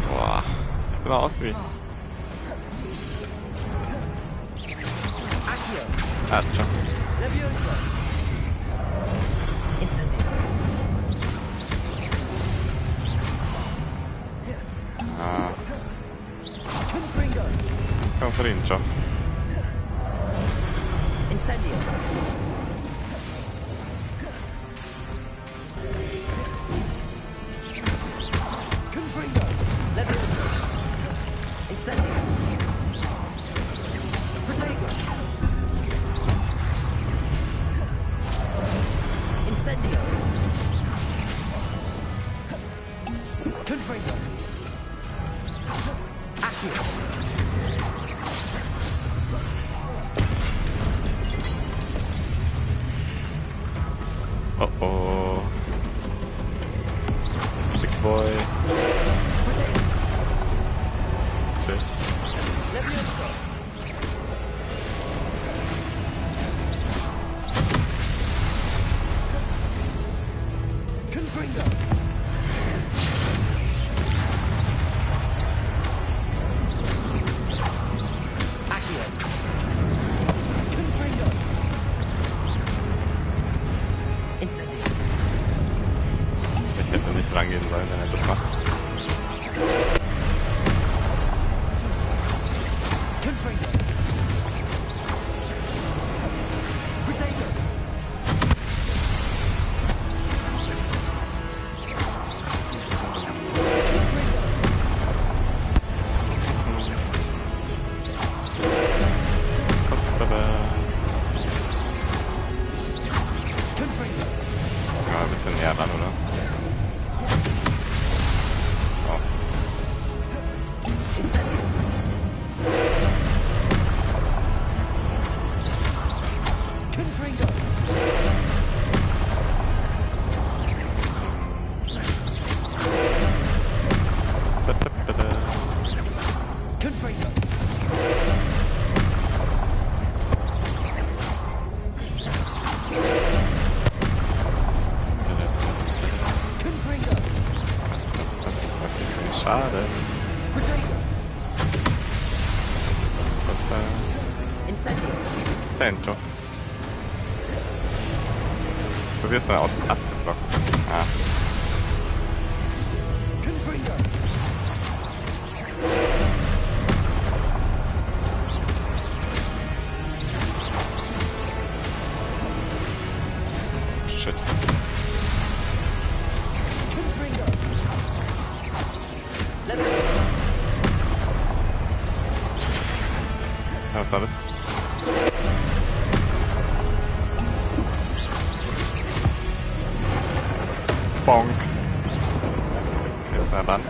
Boah, ich bin ausgewichen. Ah, ist schon. Ah. Confrincio. Incendio. Confringo. Levioso. Incendio. Protego. Incendio. Confringo. Accio. Oh. Big boy. Tschüss. Levioso. Confringo. Accio. Confringo. Incendio. Ich hätte nicht rangehen sollen, wenn er das macht. Confringo. Protego. Confringo. Ja, ein bisschen näher ran, oder? Oh. Incendio. Confringo. Confringo. Confringo. Schade. Protego. Das Incendio. Cento. Probier's mal abzublocken. Ah. Shit. Ja, was war das? Bonk. Jetzt mal ran.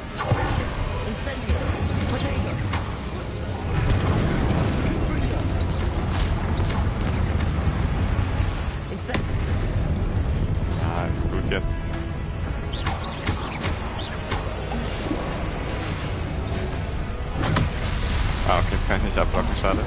Ja, ist gut jetzt. Ah, okay, das kann ich nicht abblocken, schade.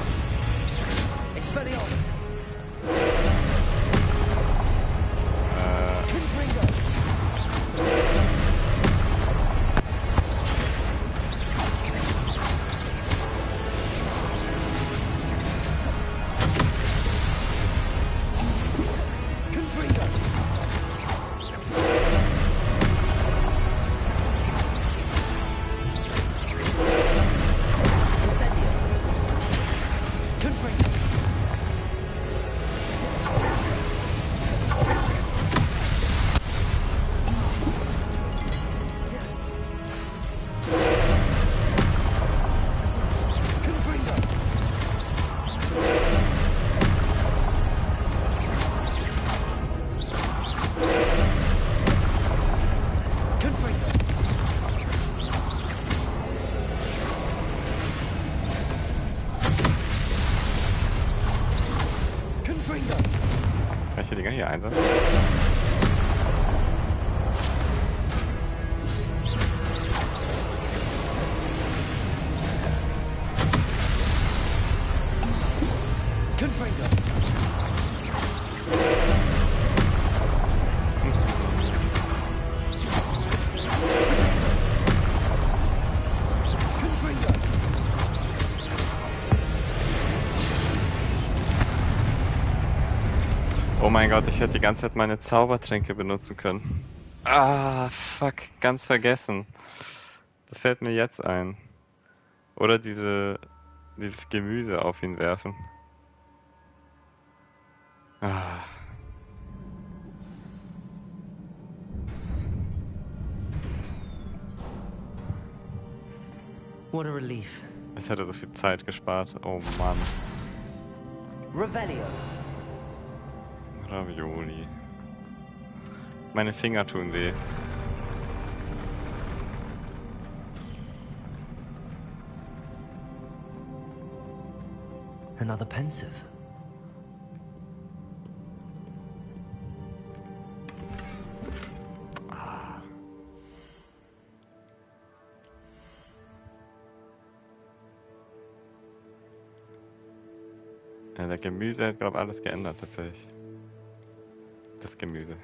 Kann ich die Dinger hier einsetzen? Oh mein Gott, ich hätte die ganze Zeit meine Zaubertränke benutzen können. Ah, fuck, ganz vergessen. Das fällt mir jetzt ein. Oder dieses Gemüse auf ihn werfen. Ah. What a relief. Es hätte so viel Zeit gespart. Oh Mann. Revelio. Ravioli. Meine Finger tun weh. Another pensive. Ja, der Gemüse hat, glaube ich, alles geändert, tatsächlich. Das Gemüse.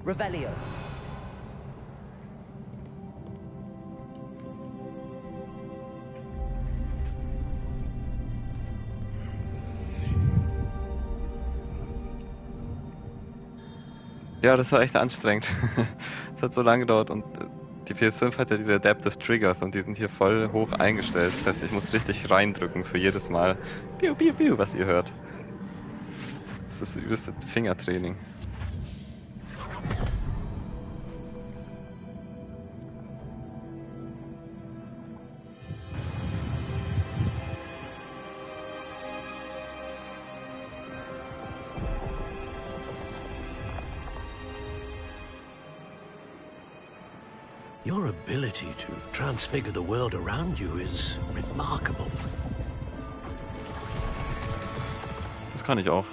Revelio. Ja, das war echt anstrengend. Es hat so lange gedauert und die PS5 hat ja diese Adaptive Triggers und die sind hier voll hoch eingestellt. Das heißt, ich muss richtig reindrücken für jedes Mal, piu, piu, piu, was ihr hört. Das ist das übelste Fingertraining. Your ability to transfigure the world around you is remarkable. Das kann ich auch.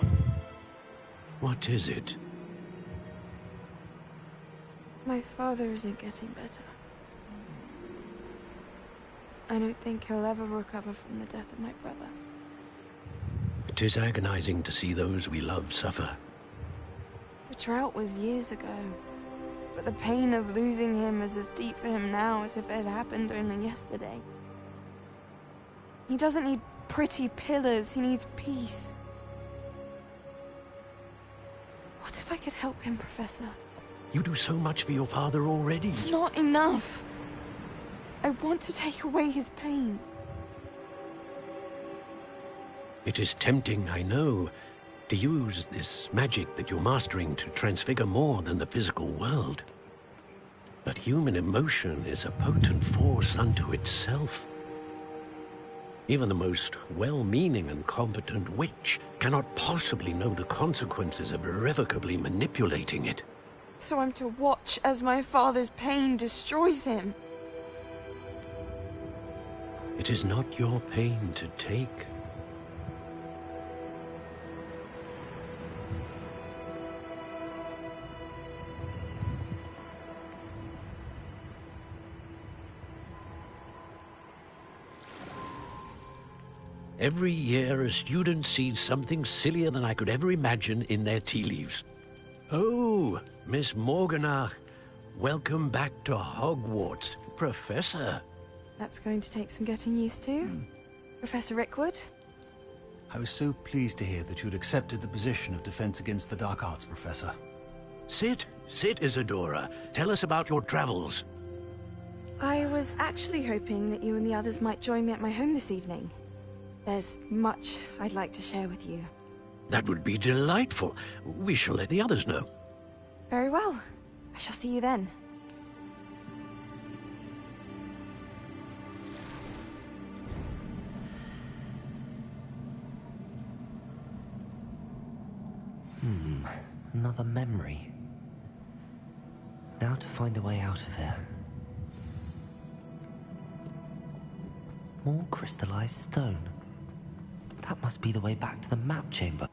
What is it? My father isn't getting better. I don't think he'll ever recover from the death of my brother. It is agonizing to see those we love suffer. The drought was years ago. but the pain of losing him is as deep for him now as if it had happened only yesterday. He doesn't need pretty pillars, he needs peace. What if I could help him, Professor? You do so much for your father already. It's not enough. I want to take away his pain. It is tempting, I know, to use this magic that you're mastering to transfigure more than the physical world. But human emotion is a potent force unto itself. Even the most well-meaning and competent witch cannot possibly know the consequences of irrevocably manipulating it. So I'm to watch as my father's pain destroys him. It is not your pain to take. Every year, a student sees something sillier than I could ever imagine in their tea leaves. Oh, Miss Morganach, welcome back to Hogwarts, Professor. That's going to take some getting used to. Professor Rickwood? I was so pleased to hear that you'd accepted the position of Defense Against the Dark Arts, Professor. Sit, Isadora. Tell us about your travels. I was actually hoping that you and the others might join me at my home this evening. There's much I'd like to share with you. That would be delightful. We shall let the others know. Very well. I shall see you then. Another memory. Now to find a way out of here. More crystallized stone. That must be the way back to the map chamber.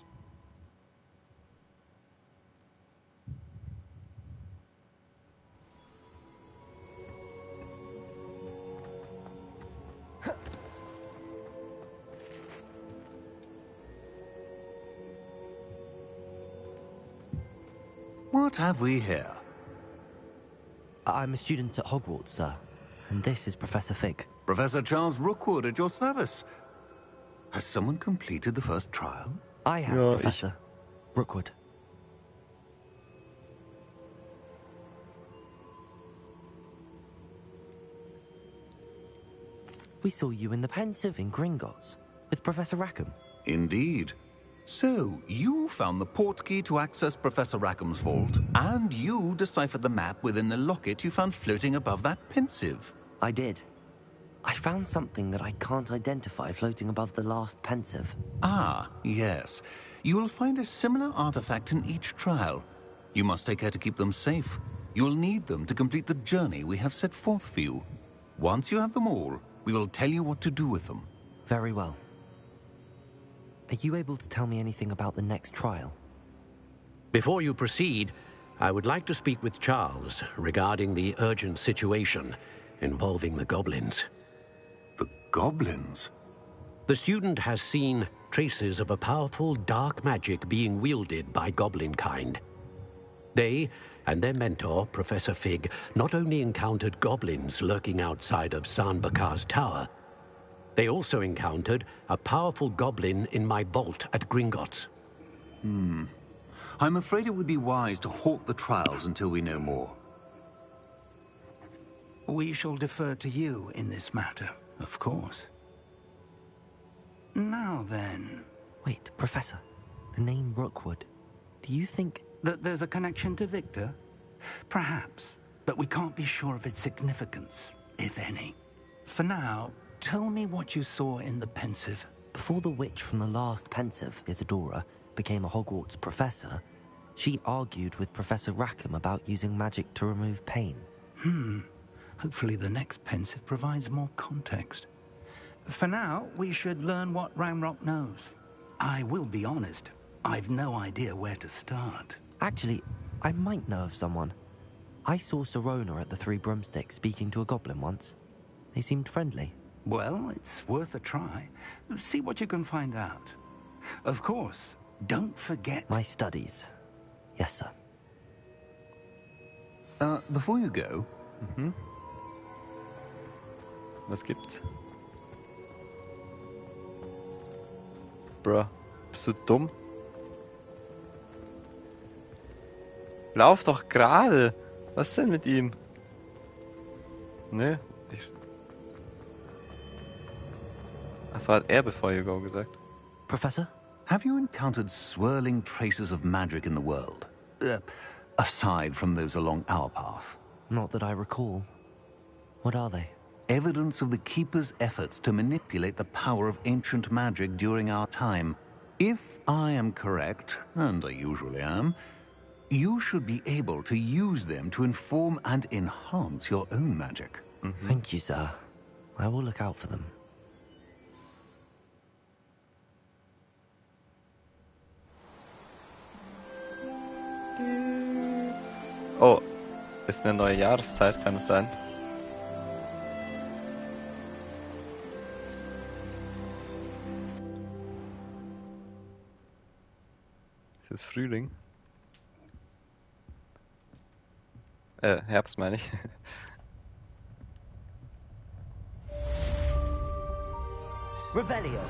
What have we here? I'm a student at Hogwarts, sir. And this is Professor Fig. Professor Charles Rookwood at your service. Has someone completed the first trial? I have, Professor Rookwood. We saw you in the Pensive in Gringotts with Professor Rackham. Indeed. So, you found the portkey to access Professor Rackham's vault, and you deciphered the map within the locket you found floating above that Pensive. I did. I found something that I can't identify floating above the last Pensive. Ah, yes. You will find a similar artifact in each trial. You must take care to keep them safe. You will need them to complete the journey we have set forth for you. Once you have them all, we will tell you what to do with them. Very well. Are you able to tell me anything about the next trial? Before you proceed, I would like to speak with Charles regarding the urgent situation involving the goblins. The goblins? The student has seen traces of a powerful dark magic being wielded by goblin kind. They and their mentor, Professor Fig, not only encountered goblins lurking outside of Sanbakar's tower, they also encountered a powerful goblin in my vault at Gringotts. I'm afraid it would be wise to halt the trials until we know more. We shall defer to you in this matter, of course. Now then... Wait, Professor. The name Rookwood. Do you think... that there's a connection to Victor? Perhaps, but we can't be sure of its significance, if any. For now, tell me what you saw in the Pensive. Before the witch from the last Pensive, Isadora, became a Hogwarts professor, she argued with Professor Rackham about using magic to remove pain. Hopefully the next Pensive provides more context. For now, we should learn what Ramrock knows. I will be honest, I've no idea where to start. Actually, I might know of someone. I saw Serona at the Three Broomsticks speaking to a goblin once. They seemed friendly. Well, it's worth a try. See what you can find out. Of course, don't forget... My studies. Yes, sir. Before you go... Was gibt's? Bruh, bist du dumm? Lauf doch gerade! Was ist denn mit ihm? Nö. Achso, hat er before you go gesagt. Professor? Have you encountered swirling traces of magic in the world? Aside from those along our path? Not that I recall. What are they? Evidence of the Keeper's efforts to manipulate the power of ancient magic during our time. If I am correct, and I usually am, you should be able to use them to inform and enhance your own magic. Thank you, sir. I will look out for them. Oh, ist eine neue Jahreszeit, kann es sein? Ist es Frühling? Herbst meine ich. Revelio.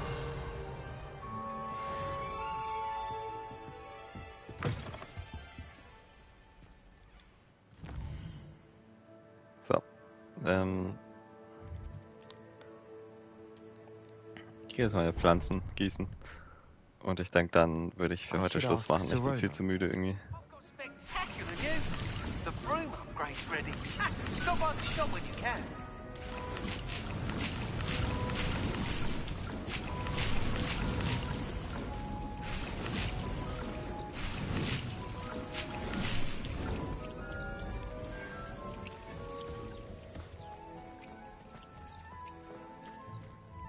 So. Ich gehe jetzt mal Pflanzen gießen. Und ich denke, dann würde ich für heute Schluss machen. Ich bin viel zu müde irgendwie. Spectacular news! The broom upgrade's ready. Stop by the shop when you can.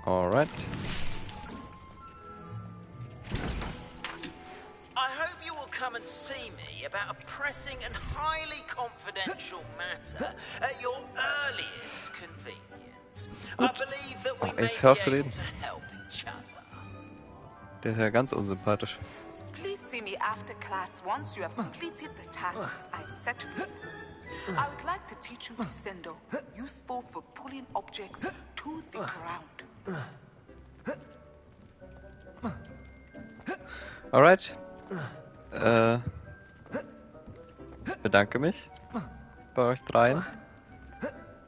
Alright. I hope you will come and see me about a pressing and highly confidential matter at your earliest convenience. I believe that we may Jetzt hörst du be able reden. to help each other. Der ist ja ganz unsympathisch. Please see me after class once you have completed the tasks I've set for you. I would like to teach you Descendo, useful for pulling objects to the ground. Alright. Bedanke mich bei euch dreien,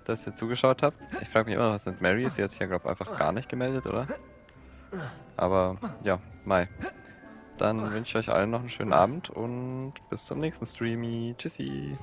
dass ihr zugeschaut habt. Ich frage mich immer, was mit Mary ist. Sie hat sich ja, glaube ich, einfach gar nicht gemeldet, oder? Aber ja, Mai. Dann wünsche ich euch allen noch einen schönen Abend und bis zum nächsten Streamy. Tschüssi.